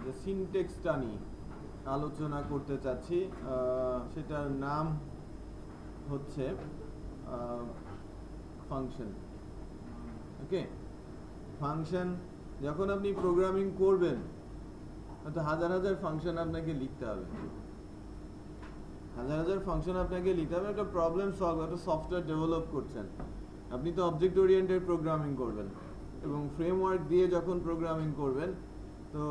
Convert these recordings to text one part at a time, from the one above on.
যে সিনট্যাক্সটা নিয়ে আলোচনা করতে চাচ্ছি। সেটার নাম হচ্ছে ফাংশন। ওকে, ফাংশন যখন আপনি প্রোগ্রামিং করবেন হয়তো হাজার হাজার ফাংশন আপনাকে লিখতে হবে, হাজার হাজার ফাংশন আপনাকে লিখতে হবে। একটা প্রবলেম সলভ, একটা সফটওয়্যার ডেভেলপ করছেন, আপনি তো অবজেক্ট ওরিয়েন্টেড প্রোগ্রামিং করবেন এবং ফ্রেমওয়ার্ক দিয়ে যখন প্রোগ্রামিং করবেন তো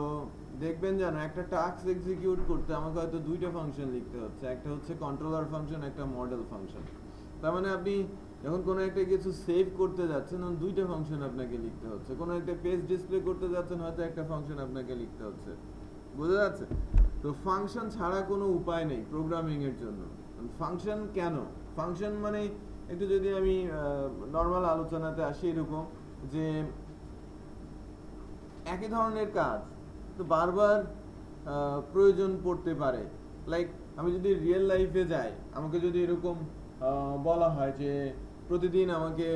দেখবেন যেন একটা টাস্ক এক্সিকিউট করতে আমাকে হয়তো দুইটা ফাংশন লিখতে হচ্ছে, একটা হচ্ছে কন্ট্রোলার ফাংশন, একটা মডেল ফাংশন। তার মানে আপনি যখন কোনো একটা কিছু সেভ করতে যাচ্ছেন তখন দুইটা ফাংশন আপনাকে লিখতে হচ্ছে, কোনো একটা পেজ ডিসপ্লে করতে যাচ্ছেন হয়তো একটা ফাংশন আপনাকে লিখতে হচ্ছে। বোঝা যাচ্ছে? তো ফাংশন ছাড়া কোনো উপায় নেই প্রোগ্রামিং এর জন্য। ফাংশন কেন? ফাংশন মানে একটু যদি আমি নর্মাল আলোচনাতে আসি এরকম যে একই ধরনের কাজ তো বারবার প্রয়োজন পড়তে পারে। লাইক আমি যদি রিয়েল লাইফে যাই, আমাকে যদি এরকম বলা হয় যে প্রতিদিন আমাকে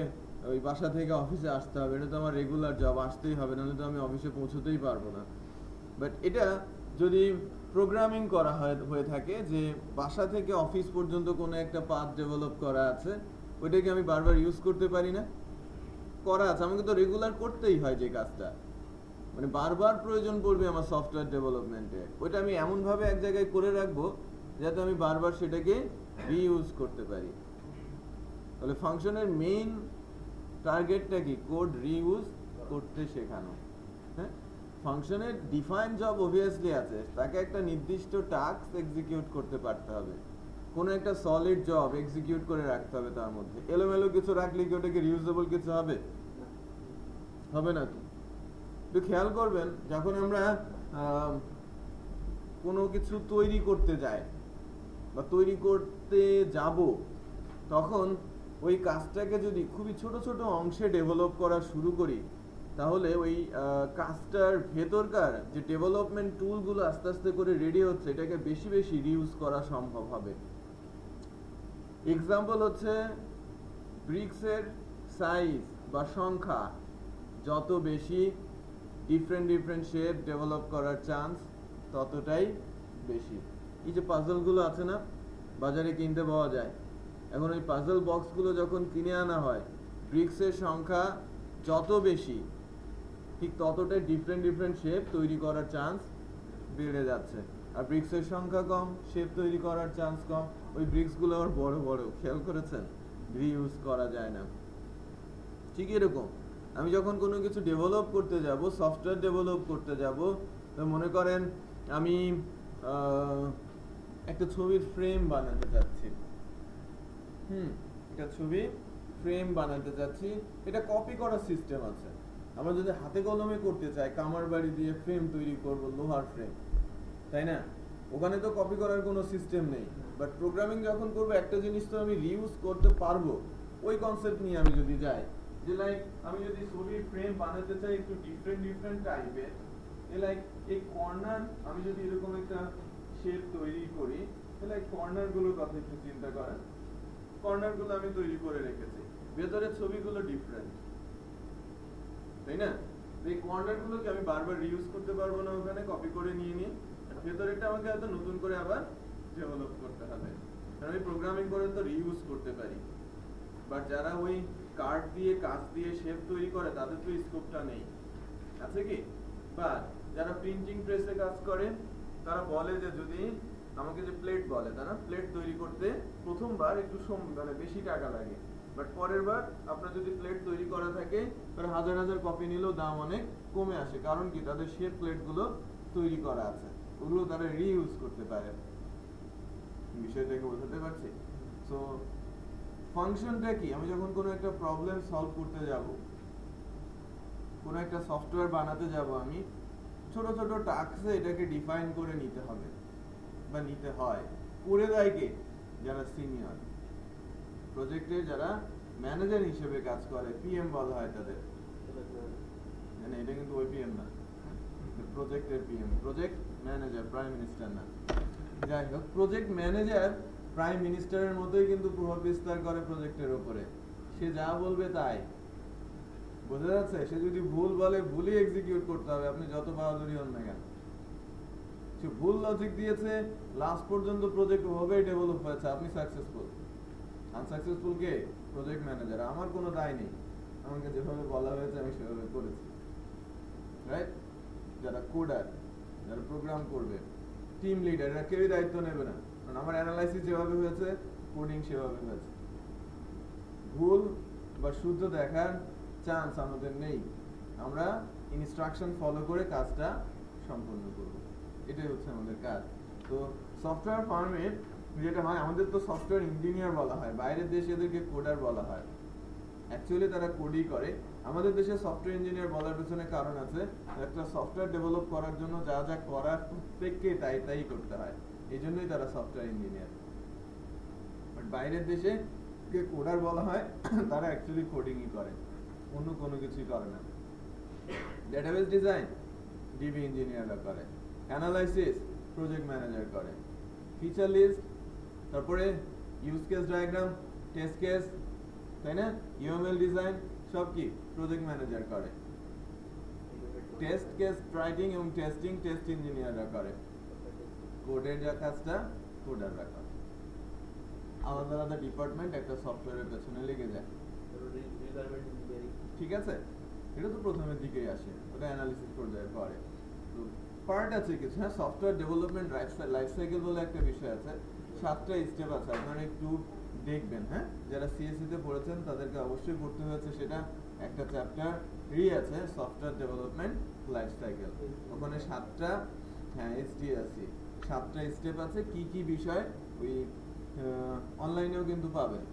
ওই বাসা থেকে অফিসে আসতে হবে, এটা তো আমার রেগুলার জব, আসতেই হবে, নাহলে তো আমি অফিসে পৌঁছতেই পারবো না। বাট এটা যদি প্রোগ্রামিং করা হয়ে থাকে যে বাসা থেকে অফিস পর্যন্ত কোনো একটা পাথ ডেভেলপ করা আছে, ওইটাকে আমি বারবার ইউজ করতে পারি না? করা আছে, আমাকে তো রেগুলার করতেই হয় যে কাজটা, মানে বারবার প্রয়োজন পড়বে আমার সফটওয়্যার ডেভেলপমেন্টে। ওইটা আমি এমনভাবে এক জায়গায় করে রাখবো যাতে আমি বারবার সেটাকে রিইউজ করতে পারি। তাহলে ফাংশনের মেইন টার্গেটটা কি? কোড রিইউজ করতে শেখানো। হ্যাঁ, ফাংশনের ডিফাইন জব অবভিয়াসলি আছে, তাকে একটা নির্দিষ্ট টাস্ক এক্সিকিউট করতে পারতে হবে, কোনো একটা সলিড জব এক্সিকিউট করে রাখতে হবে। তার মধ্যে এলোমেলো কিছু রাখলে কি ওটাকে রিউজেবল কিছু হবে? হবে না। তো খেয়াল করবেন যখন আমরা কোনো কিছু তৈরি করতে যাই বা তৈরি করতে যাব, তখন ওই কাজটাকে যদি খুবই ছোট ছোট অংশে ডেভেলপ করা শুরু করি, তাহলে ওই কাজটার ভেতরকার যে ডেভেলপমেন্ট টুলগুলো আস্তে আস্তে করে রেডি হচ্ছে, এটাকে বেশি বেশি রিউজ করা সম্ভব হবে। এক্সাম্পল হচ্ছে ব্রিক্সের সাইজ বা সংখ্যা যত বেশি, ডিফারেন্ট ডিফারেন্ট শেপ ডেভেলপ করার চান্স ততটাই বেশি। এই যে পাজলগুলো আছে না, বাজারে কিনতে পাওয়া যায়, এখন ওই পাজল বক্সগুলো যখন কিনে আনা হয়, ব্রিক্সের সংখ্যা যত বেশি ঠিক ততটাই ডিফারেন্ট ডিফারেন্ট শেপ তৈরি করার চান্স বেড়ে যাচ্ছে। আর ব্রিক্সের সংখ্যা কম, শেপ তৈরি করার চান্স কম, ওই ব্রিক্সগুলো আবার বড় বড়, খেয়াল করেছেন? রিইউজ করা যায় না। ঠিক এরকম আমি যখন কোনো কিছু ডেভেলপ করতে যাব, সফটওয়্যার ডেভেলপ করতে যাব, তো মনে করেন আমি একটা ছবির ফ্রেম বানাতে চাচ্ছি। একটা ছবি ফ্রেম বানাতে চাচ্ছি, এটা কপি করার সিস্টেম আছে। আমরা যদি হাতে কলমে করতে চাই, কামার বাড়ি দিয়ে ফ্রেম তৈরি করব, লোহার ফ্রেম, তাই না? ওখানে তো কপি করার কোনো সিস্টেম নেই। বাট প্রোগ্রামিং যখন করবো, একটা জিনিস তো আমি রিউজ করতে পারবো। ওই কনসেপ্ট নিয়ে আমি যদি যাই, যে লাইক আমি যদি ছবির ফ্রেম বানাতে চাই একটু ডিফারেন্ট ডিফারেন্ট টাইপের, লাইক এই কর্নার আমি যদি এরকম একটা শেপ তৈরি করি, লাইক কর্নার গুলোর কথা একটু চিন্তা করেন। কর্নার গুলো আমি তৈরি করে রেখেছি, ভেতরের ছবিগুলো ডিফারেন্ট, তাই না? এই কর্নার গুলোকে আমি বারবার রিউজ করতে পারবো না, ওখানে কপি করে নিয়ে নিয়ে ভেতরেরটা আমাকে হয়তো নতুন করে আবার ডেভেলপ করতে হবে। আমি প্রোগ্রামিং করে তো রিউজ করতে পারি, বাট যারা ওই কার্ড দিয়ে কাঁচ দিয়ে শেপ তৈরি করে তাদের তো স্কোপটা নেই, আছে কি? বা যারা প্রিন্টিং প্রেসে কাজ করে তারা বলে যে যদি আমাকে যে প্লেট বলে, তারা প্লেট তৈরি করতে প্রথমবার একটু মানে বেশি টাকা লাগে, বাট পরের বার আপনার যদি প্লেট তৈরি করা থাকে তারা হাজার হাজার কপি নিলেও দাম অনেক কমে আসে। কারণ কি? তাদের শেপ প্লেটগুলো তৈরি করা আছে, ওগুলো তারা রিইউজ করতে পারে। বিষয়টাকে বোঝাতে পারছি? সো ফাংশনটা কি? আমি যখন কোনো একটা প্রবলেম সলভ করতে যাব, কোনো একটা সফটওয়্যার বানাতে যাব, আমি ছোট ছোট টাস্কে এটাকে ডিফাইন করে নিতে হবে বা নিতে হয়। করে দেয় কে? যারা সিনিয়র প্রজেক্টে, যারা ম্যানেজার হিসেবে কাজ করে, পিএম বলা হয় তাদের। মানে এটা কিন্তু ওই পিএম না, প্রজেক্টের PM, project manager, prime minister না। যাই হোক, প্রজেক্ট ম্যানেজার প্রাইম মিনিস্টারের মতোই কিন্তু প্রভাব বিস্তার করে প্রজেক্টের উপরে। সে যা বলবে তাই, বোঝা যাচ্ছে? সে যদি ভুল বলে ভুলই এক্সিকিউট করতে হবে, আপনি যত বাহাদুরি হন না কেন। সে ভুল লজিক দিয়েছে, লাস্ট পর্যন্ত প্রজেক্ট ওভাবেই ডেভেলপ হয়েছে, আপনি সাকসেসফুল। আনসাকসেসফুল কে? Project manager. আমার কোনো দায় নেই, আমাকে যেভাবে বলা হয়েছে আমি সেভাবে করেছি, রাইট? যারা কোডার, যারা প্রোগ্রাম করবে, টিম লিডার, এরা কেউই দায়িত্ব নেবে না, কারণ আমার অ্যানালাইসিস যেভাবে হয়েছে, কোডিং সেভাবে হয়েছে। ভুল বা শুদ্ধ দেখার চান্স আমাদের নেই, আমরা ইনস্ট্রাকশন ফলো করে কাজটা সম্পন্ন করব, এটাই হচ্ছে আমাদের কাজ। তো সফটওয়্যার ফার্মে যেটা হয়, আমাদের তো সফটওয়্যার ইঞ্জিনিয়ার বলা হয়, বাইরের দেশে এদেরকে কোডার বলা হয়, অ্যাকচুয়ালি তারা কোডই করে। আমাদের দেশে সফটওয়্যার ইঞ্জিনিয়ার বলার পেছনে কারণ আছে, একটা সফটওয়্যার ডেভেলপ করার জন্য যা যা করার প্রত্যেককে তাই তাই করতে হয়, এই জন্যই তারা সফটওয়্যার ইঞ্জিনিয়ার। বাট বাইরের দেশে কে কোডার বলা হয়, তারা অ্যাকচুয়ালি কোডিংই করে, অন্য কোনো কিছুই করে না। ডেটাবেস ডিজাইন ডিবি ইঞ্জিনিয়াররা করে, অ্যানালাইসিস প্রজেক্ট ম্যানেজার করে, ফিচার লিস্ট, তারপরে use case diagram, test case, তাই না, ইউএমএল ডিজাইন সব কি প্রজেক্ট ম্যানেজার করে। টেস্ট কেস রাইটিং এবং টেস্টিং টেস্ট ইঞ্জিনিয়াররা করে, কোডের যা কাজটা কোডাররা করে। আলাদা আলাদা ডিপার্টমেন্ট একটা সফটওয়্যারের পেছনে লেগে যায়, ঠিক আছে? এটা তো প্রথমের দিকেই আসে, ওটা অ্যানালিসিস পর্যায়ে করে। তো পার্ট আছে কিছু, হ্যাঁ, সফটওয়্যার ডেভেলপমেন্ট লাইফ সাইকেল বলে একটা বিষয় আছে, 7টা স্টেপ আছে, আপনারা একটু দেখবেন, হ্যাঁ, যারা সিএসসি তে পড়েছেন তাদেরকে অবশ্যই পড়তে হয়েছে, সেটা একটা চ্যাপ্টার আছে, সফটওয়্যার ডেভেলপমেন্ট লাইফ সাইকেল। ওখানে 7টা, হ্যাঁ, এসডিএসসি 7টা স্টেপ আছে, কি কি বিষয়, ওই অনলাইনেও কিন্তু পাবেন।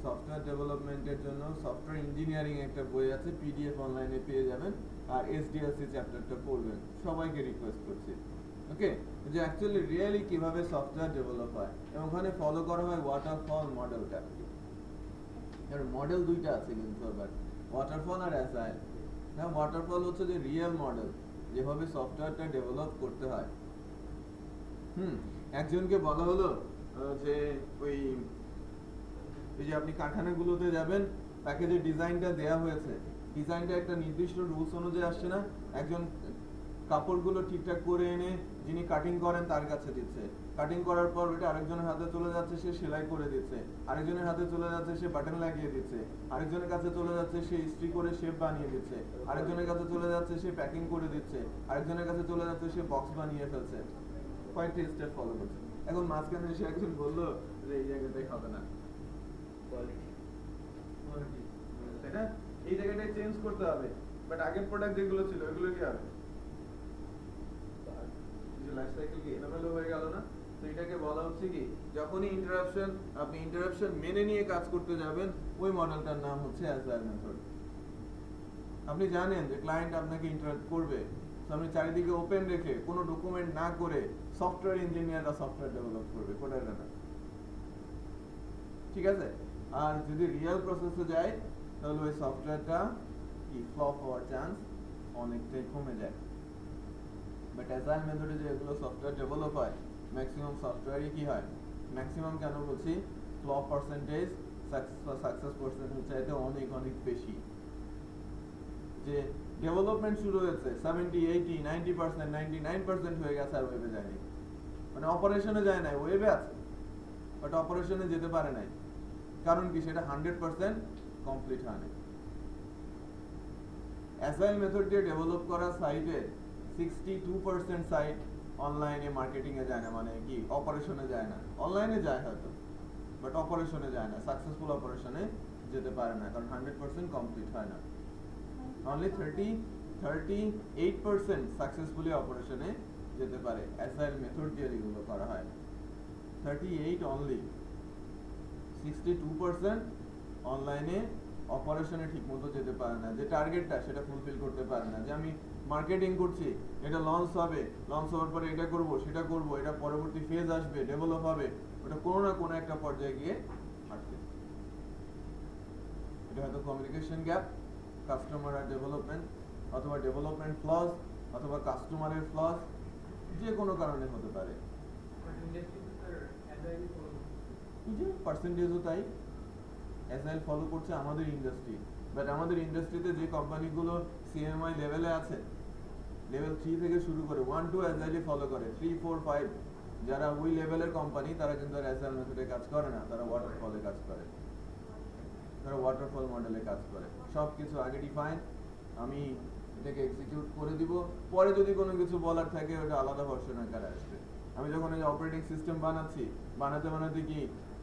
সফটওয়্যার ডেভেলপমেন্টের জন্য সফটওয়্যার ইঞ্জিনিয়ারিং একটা বই আছে, পিডিএফ অনলাইনে পেয়ে যাবেন, আর এসডিএলসি চ্যাপ্টারটা পড়বেন, সবাইকে রিকোয়েস্ট করছি, ওকে? যে অ্যাকচুয়ালি রিয়েলি কিভাবে সফটওয়্যার ডেভেলপ হয়, এবং ওখানে ফলো করা হয় ওয়াটারফল মডেলটা। এর মডেল দুইটা আছে কিন্তু, আবার ওয়াটারফল আর অ্যাজাইল। হ্যাঁ, ওয়াটারফল হচ্ছে যে রিয়েল মডেল, যেভাবে সফটওয়্যারটা ডেভেলপ করতে হয়। একজনকে বলা হলো যে ওই যে আপনি কারখানাগুলোতে যাবেন, তাকে যে ডিজাইনটা দেয়া হয়েছে, ডিজাইনটা একটা নির্দিষ্ট রুলস অনুযায়ী আসছে না, একজন কাপড়গুলো ঠিকঠাক করে এনে যিনি কাটিং করেন তার কাছে দিচ্ছে, কাটিং করার পর ওটা আরেকজনের হাতে চলে যাচ্ছে, সে সেলাই করে দিচ্ছে, আরেকজনের হাতে চলে যাচ্ছে, সে বাটন লাগিয়ে দিচ্ছে, আরেকজনের কাছে চলে যাচ্ছে, সে ইস্ত্রি করে শেপ বানিয়ে দিচ্ছে, আরেকজনের কাছে চলে যাচ্ছে, সে প্যাকিং করে দিচ্ছে, আরেকজনের কাছে চলে যাচ্ছে, সে বক্স বানিয়ে ফেলছে, কয়েকটা স্টেপ ফলো করছে। এখন মাঝখানে এসে একজন বললো যে এই জায়গাটাই হবে না, এই জায়গাটাই চেঞ্জ করতে হবে, বাট আগের প্রোডাক্ট যেগুলো ছিল ওইগুলো কি হবে? লাইফ সাইকেল কি এলোমেলো হয়ে গেল না? তো এটাকে বলা হচ্ছে কি, যখনই ইন্টারাপশন, আপনি ইন্টারাপশন মেনে নিয়ে কাজ করতে যাবেন, ওই মডেলটার নাম হচ্ছে অ্যাজাইল মেথড। আপনি জানেন যে ক্লায়েন্ট আপনাকে ইন্টারাপ্ট করবে, তো আপনি চারিদিকে ওপেন রেখে কোনো ডকুমেন্ট না করে সফটওয়্যার ইঞ্জিনিয়াররা সফটওয়্যার ডেভেলপ করবে, কোডাররা না, ঠিক আছে? আর যদি রিয়েল প্রসেসে যায়, তাহলে ওই সফটওয়্যারটা কি ফ্লপ হওয়ার চান্স অনেকটাই কমে যায়। বাট অ্যাজাইল মেথডে যে এগুলো সফটওয়্যার ডেভেলপ হয়, ম্যাক্সিমাম সফটওয়্যারই কি হয়, ম্যাক্সিমাম কেন বলছি, ফ্লপ পার্সেন্টেজ সাকসেস পার্সেন্টেজ চাইতে অনেক অনেক বেশি। যে ডেভেলপমেন্ট শুরু হয়েছে 70, 80, 90%, 99% হয়ে গেছে, আর ওয়েবে যায়নি, মানে অপারেশনে যায় নাই, ওয়েবে আছে বাট অপারেশনে যেতে পারে নাই, কারণ কি, সেটা 100% কমপ্লিট হয় না। অ্যাজাইল মেথড দিয়ে ডেভেলপ করা সাইটে 62% সাইট অনলাইনে মার্কেটিং এ যায় না, মানে কি অপারেশনে যায় না, অনলাইনে যায় হয়তো বাট অপারেশনে যায় না, সাকসেসফুল অপারেশনে যেতে পারে না, কারণ 100% কমপ্লিট হয় না। অনলি 38% সাকসেসফুলি অপারেশনে যেতে পারে, অ্যাজাইল মেথড দিয়ে এগুলো করা হয়, 38 অনলি। 62% অনলাইনে অপারেশনে ঠিকমতো যেতে পারে না, যে টার্গেটটা সেটা ফুলফিল করতে পারে না, যে আমি মার্কেটিং করছি, এটা লঞ্চ হবে, লঞ্চ হওয়ার পরে এটা করব, সেটা করব, এটা পরবর্তী ফেজ আসবে, ডেভেলপ হবে, ওটা কোনো না কোনো একটা পর্যায়ে গিয়ে আটকে। এটা হয়তো কমিউনিকেশন গ্যাপ, কাস্টমার আর ডেভেলপমেন্ট, অথবা ডেভেলপমেন্ট ফ্লস, অথবা কাস্টমারের ফ্লস, যে কোনো কারণে হতে পারে। পার্সেন্টেজও তাই, অ্যাজাইল ফলো করছে আমাদের ইন্ডাস্ট্রি, বাট আমাদের ইন্ডাস্ট্রিতে যে কোম্পানিগুলো সিএমআই লেভেলে আছে, লেভেল 3 থেকে শুরু করে 1 2 অ্যাজাইলি ফলো করে, 3 4 5 যারা ওই লেভেলের কোম্পানি তারা কিন্তু আর অ্যাজাইল মেথডে কাজ করে না, তারা ওয়াটারফলে কাজ করে, তারা ওয়াটারফল মডেলে কাজ করে। সব কিছু আগে ডিফাইন, আমি এটাকে এক্সিকিউট করে দিব, পরে যদি কোনো কিছু বলার থাকে ওটা আলাদা ভার্সন আকারে আসবে। আমি যখন এই অপারেটিং সিস্টেম বানাতে কি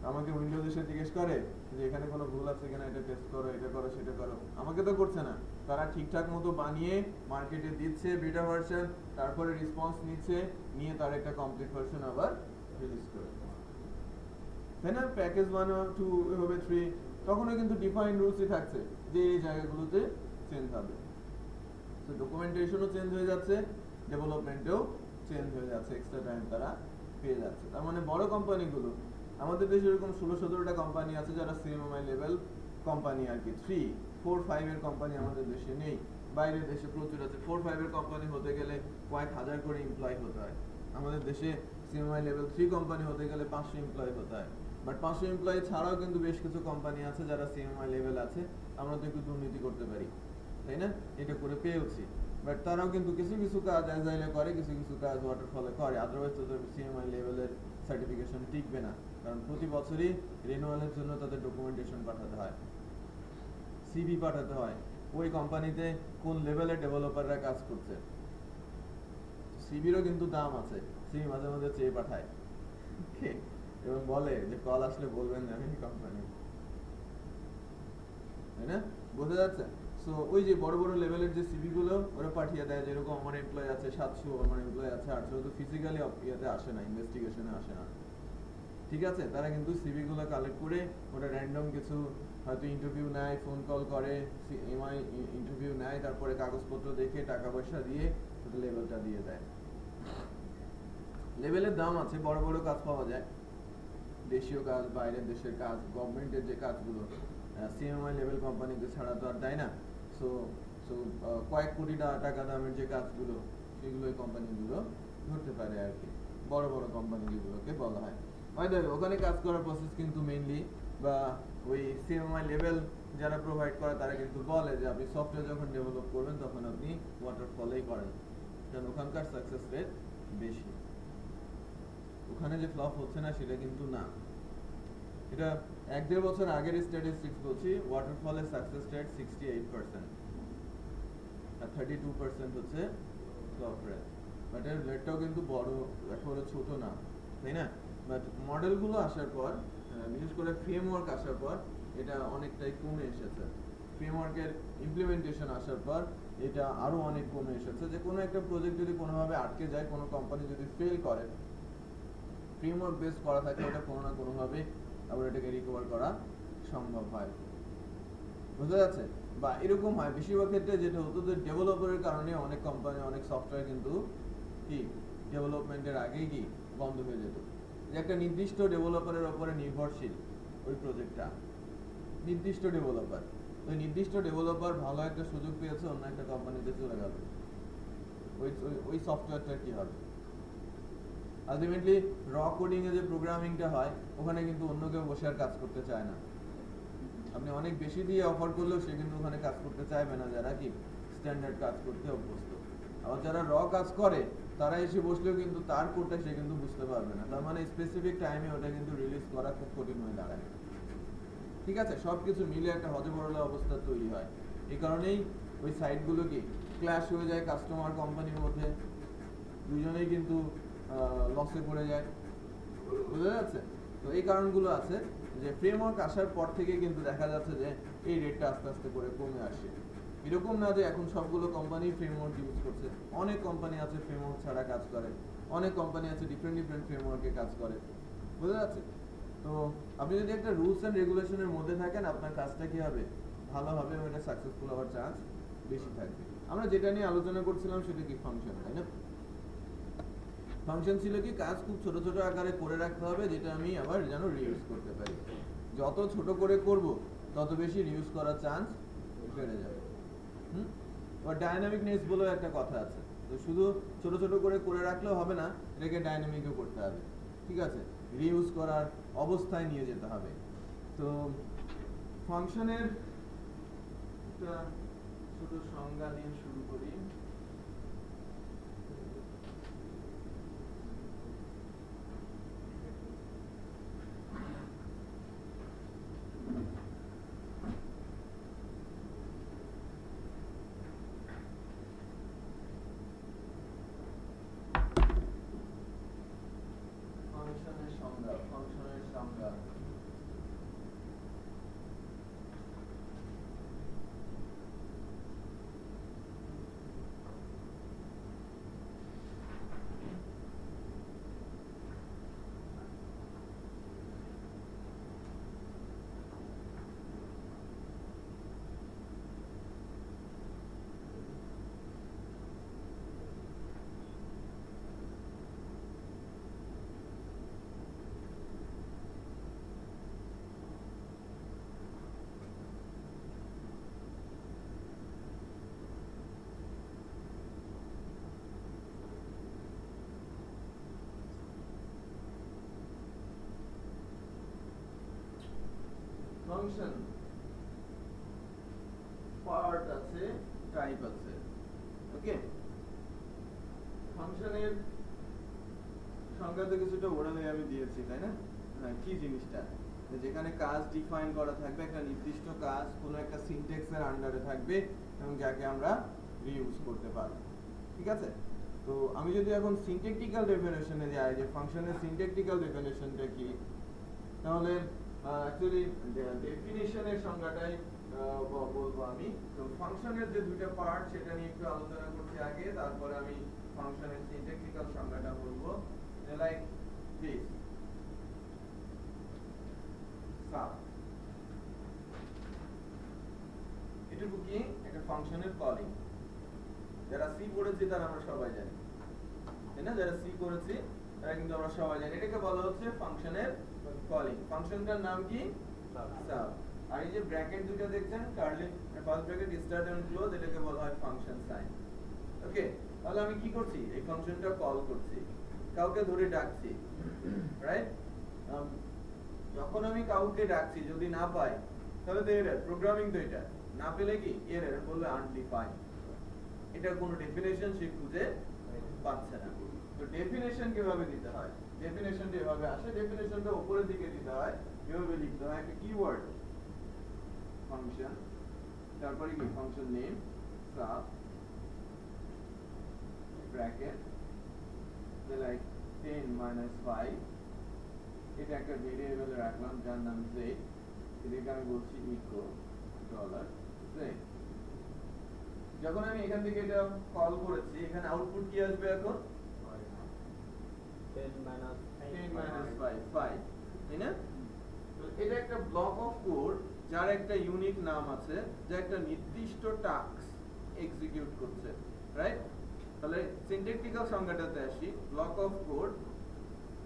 আমাকে উইন্ডোজ এসে জিজ্ঞেস করে যে এখানে কোনো ভুল আছে কিনা, এটা টেস্ট করো, এটা করো, সেটা করো, আমাকে তো করছে না, তারা ঠিকঠাক মতো বানিয়ে মার্কেটে দিচ্ছে বিটা ভার্সন, তারপরে রেসপন্স নিয়ে তার একটা কমপ্লিট ভার্সন আবার রিলিজ করে, তাই না? প্যাকেজ 1 2 এভাবে 3, তখনও কিন্তু ডিফাইন্ড রুলসই থাকছে যে এই জায়গাগুলোতে চেঞ্জ হবে। তো ডকুমেন্টেশনও চেঞ্জ হয়ে যাচ্ছে, ডেভেলপমেন্টেও চেঞ্জ হয়ে যাচ্ছে, এক্সট্রা টাইম তারা পেয়ে যাচ্ছে। তার মানে বড় কোম্পানিগুলো, আমাদের দেশে এরকম 16-17টা কোম্পানি আছে যারা সিএমএমআই লেভেল কোম্পানি আর কি। 3 4 5 এর কোম্পানি আমাদের দেশে নেই, বাইরের দেশে প্রচুর আছে। 4 5 এর কোম্পানি হতে গেলে কয়েক হাজার করে এমপ্লয়ি হতে হয়, আমাদের দেশে সিএমএমআই লেভেল 3 কোম্পানি হতে গেলে 500 এমপ্লয়ি হতে হয়। বাট 500 এমপ্লয়ি ছাড়াও কিন্তু বেশ কিছু কোম্পানি আছে যারা সিএমএমআই লেভেল আছে, আমরা তো একটু দুর্নীতি করতে পারি, তাই না? এটা করে পেয়েছি, বাট তারাও কিন্তু কিছু কিছু কাজ অ্যাজাইলে করে, কিছু কিছু কাজ ওয়াটারফলে করে, আদারওয়াইজ তো সিএমআই লেভেলের সার্টিফিকেশন টিকবে না, কারণ প্রতি বছরই রিনিউয়ালের জন্য তাদের ডকুমেন্টেশন পাঠাতে হয়, সিভি পাঠাতে হয়, ওই কোম্পানিতে কোন লেভেলের ডেভেলপাররা কাজ করছে, সিভিরও কিন্তু দাম আছে, সিভি মাঝে মাঝে চেয়ে পাঠায় এবং বলে যে কল আসলে বলবেন যে আমি কোম্পানি, তাই না? বোঝা যাচ্ছে? সো ওই যে বড় বড় লেভেলের যে সিভি গুলো ওরা পাঠিয়ে দেয়, যেরকম আমার এমপ্লয় আছে 700, আমার এমপ্লয় আছে 800, তো ফিজিক্যালি ইয়াতে আসে না, ইনভেস্টিগেশনে আসে না, ঠিক আছে? তারা কিন্তু সিভি গুলো কালেক্ট করে ওটা র্যান্ডম কিছু হয়তো ইন্টারভিউ নেয়, ফোন কল করে, এমআই ইন্টারভিউ নেয়, তারপরে কাগজপত্র দেখে টাকা পয়সা দিয়ে ওটা লেভেলটা দিয়ে দেয়। লেভেলের দাম আছে, বড় বড় কাজ পাওয়া যায়, দেশীয় কাজ, বাইরের দেশের কাজ, গভর্নমেন্টের যে কাজগুলো সিএমআই লেভেল কোম্পানিতে ছাড়া তো আর দেয় না। সো সো কয়েক কোটি টাকা দামের যে কাজগুলো সেগুলো এই কোম্পানিগুলো ধরতে পারে আর কি, বড় বড় কোম্পানি যেগুলোকে বলা হয়। ওখানে কাজ করার প্রসেস কিন্তু মেইনলি বা ওই সিএমআই লেভেল যারা প্রোভাইড করে তারা কিন্তু বলে যে আপনি সফটওয়্যার যখন ডেভেলপ করবেন তখন আপনি ওয়াটারফলেই করেন, কারণ ওখানকার সাকসেস রেট বেশি। ওখানে যে ফ্লপ হচ্ছে না সেটা কিন্তু না, এটা 1-1.5 বছর আগের স্ট্যাটিস্টিক্স বলছি, ওয়াটারফলের সাকসেস রেট 68%, আর 32% হচ্ছে ফ্লপ রেট। বাট এর রেটটাও কিন্তু বড়, একেবারে ছোট না, তাই না? বাট মডেলগুলো আসার পর, বিশেষ করে ফ্রেমওয়ার্ক আসার পর এটা অনেকটাই কমে এসেছে। ফ্রেমওয়ার্কের ইমপ্লিমেন্টেশন আসার পর এটা আরো অনেক কমে এসেছে, যে কোনো একটা প্রজেক্ট যদি কোনোভাবে আটকে যায়, কোনো কোম্পানি যদি ফেল করে, ফ্রেমওয়ার্ক বেস করা থাকে ওটা কোনো না কোনোভাবে আবার এটাকে রিকভার করা সম্ভব হয়, বুঝা যাচ্ছে? বা এরকম হয় বেশিরভাগ ক্ষেত্রে যেটা হতো যে ডেভেলপারের কারণে অনেক কোম্পানি, অনেক সফটওয়্যার কিন্তু কি ডেভেলপমেন্টের আগেই কি বন্ধ হয়ে যেত, যে একটা নির্দিষ্ট ডেভেলপারের উপরে নির্ভরশীল ওই প্রজেক্টটা, নির্দিষ্ট ডেভেলপার, ওই নির্দিষ্ট ডেভেলপার ভালো একটা সুযোগ পেয়েছে, অন্য একটা কোম্পানিতে চলে গেল, ওই সফটওয়্যারটার কি হবে? আলটিমেটলি র কোডিং এ যে প্রোগ্রামিংটা হয় ওখানে কিন্তু অন্য কেউ বসে আর কাজ করতে চায় না, আপনি অনেক বেশি দিয়ে অফার করলেও সে কিন্তু ওখানে কাজ করতে চাইবে না, যারা কি স্ট্যান্ডার্ড কাজ করতে অভ্যস্ত। আবার যারা র কাজ করে তারা এসে বসলেও কিন্তু তার কোডটা সে কিন্তু বুঝতে পারবে না, তার মানে স্পেসিফিক টাইমে ওটা কিন্তু রিলিজ করা খুব কঠিন হয়ে দাঁড়ায়, ঠিক আছে? সবকিছু মিলে একটা হজবরল অবস্থা তৈরি হয়, এই কারণেই ওই সাইটগুলো কি ক্ল্যাশ হয়ে যায় কাস্টমার কোম্পানির মধ্যে, দুজনেই কিন্তু লসে পড়ে যায়, বুঝা যাচ্ছে? তো এই কারণগুলো আছে, যে ফ্রেমওয়ার্ক আসার পর থেকে কিন্তু দেখা যাচ্ছে যে এই রেটটা আস্তে আস্তে করে কমে আসে। এরকম না যে এখন সবগুলো কোম্পানি ফ্রেমওয়ার্ক ইউজ করছে, অনেক কোম্পানি আছে ফ্রেমওয়ার্ক ছাড়া কাজ করে, অনেক কোম্পানি আছে ডিফারেন্ট ফ্রেমওয়ার্কে কাজ করে, বুঝা যাচ্ছে? তো আপনি যদি একটা রুলস এন্ড রেগুলেশনের মধ্যে থাকেন, আপনার কাজটা কি হবে? ভালো হবে, ওটা সাকসেসফুল হওয়ার চান্স বেশি থাকবে। আমরা যেটা নিয়ে আলোচনা করছিলাম সেটা কি ফাংশন, তাই না? ফাংশন ছিল কি কাজ খুব ছোট ছোট আকারে করে রাখতে হবে, যেটা আমি আবার যেন রিইউজ করতে পারি, যত ছোট করে করব তত বেশি রিইউজ করার চান্স বেড়ে যাবে। আর ডাইনামিকনেস বলেও একটা কথা আছে, তো শুধু ছোট ছোট করে রাখলেও হবে না, এটাকে ডাইনামিকও করতে হবে, ঠিক আছে? রিইউজ করার অবস্থায় নিয়ে যেতে হবে। তো ফাংশনের একটা ছোট সংজ্ঞা নিয়ে শুরু করি। ফাংশন পার্ট আছে, টাইপ আছে। ওকে, ফাংশনের সংজ্ঞা তো কিছুটা ওরালে আমি দিয়েছি, তাই না? হ্যাঁ, কি জিনিসটা, যেখানে কাজ ডিফাইন করা থাকবে, একটা নির্দিষ্ট কাজ কোনো একটা সিনট্যাক্সের আন্ডারে থাকবে এবং যাকে আমরা রিইউজ করতে পারবো। ঠিক আছে, তো আমি যদি এখন সিনট্যাকটিক্যাল ডেফিনেশনে যাই যে ফাংশনের সিনট্যাকটিক্যাল ডেফিনেশনটা কি, তাহলে অ্যাকচুয়ালি ডেফিনিশনের সংজ্ঞাটাই বলবো আমি। তো ফাংশনের যে দুইটা পার্ট সেটা নিয়ে একটু আলোচনা করছি আগে, তারপরে আমি ফাংশনের সিনট্যাকটিক্যাল সংজ্ঞাটা বলবো। লাইক দিস সাব, এটুকু কি একটা ফাংশনের কলিং। যারা সি পড়েছি তারা আমরা সবাই জানি, তাই না? যারা সি করেছি তারা কিন্তু আমরা সবাই জানি এটাকে বলা হচ্ছে ফাংশনের কলিং। ফাংশনটার নাম কি? সাব। আর এই যে ব্র্যাকেট দুটো দেখছেন, curly first bracket start end close, এটাকে বলা হয় ফাংশন সাইন। ওকে, তাহলে আমি কি করছি? এই ফাংশনটা কল করছি, কাউকে ধরে ডাকছি, রাইট? যখন আমি কাউকে ডাকছি যদি না পাই তাহলে তো এরর, প্রোগ্রামিং তো এটা না পেলে কি এরর, বলবে আনডিফাইন্ড, এটার কোনো ডেফিনেশন সে খুঁজে পাচ্ছে না। তো ডেফিনেশন কিভাবে দিতে হয়? ডেফিনেশনটা এভাবে আসে, ডেফিনেশনটা উপরের দিকে দিতে হয়, এভাবে লিখতে হয় একটা কিওয়ার্ড ফাংশন, তারপরে কি function name sub bracket like 10 - 5, এটা একটা ভেরিয়েবল রাখলাম যার নাম z, এটাকে আমি বলছি ইকো $z। যখন আমি এখান থেকে এটা কল করেছি, এখানে আউটপুট কি আসবে এখন? 10 - 5, তাই না? তো এটা একটা ব্লক অফ কোড যার একটা ইউনিক নাম আছে, যা একটা নির্দিষ্ট টাস্ক এক্সিকিউট করছে, রাইট? তাহলে সিনট্যাকটিক্যাল সংজ্ঞাটাতে আসি, ব্লক অফ কোড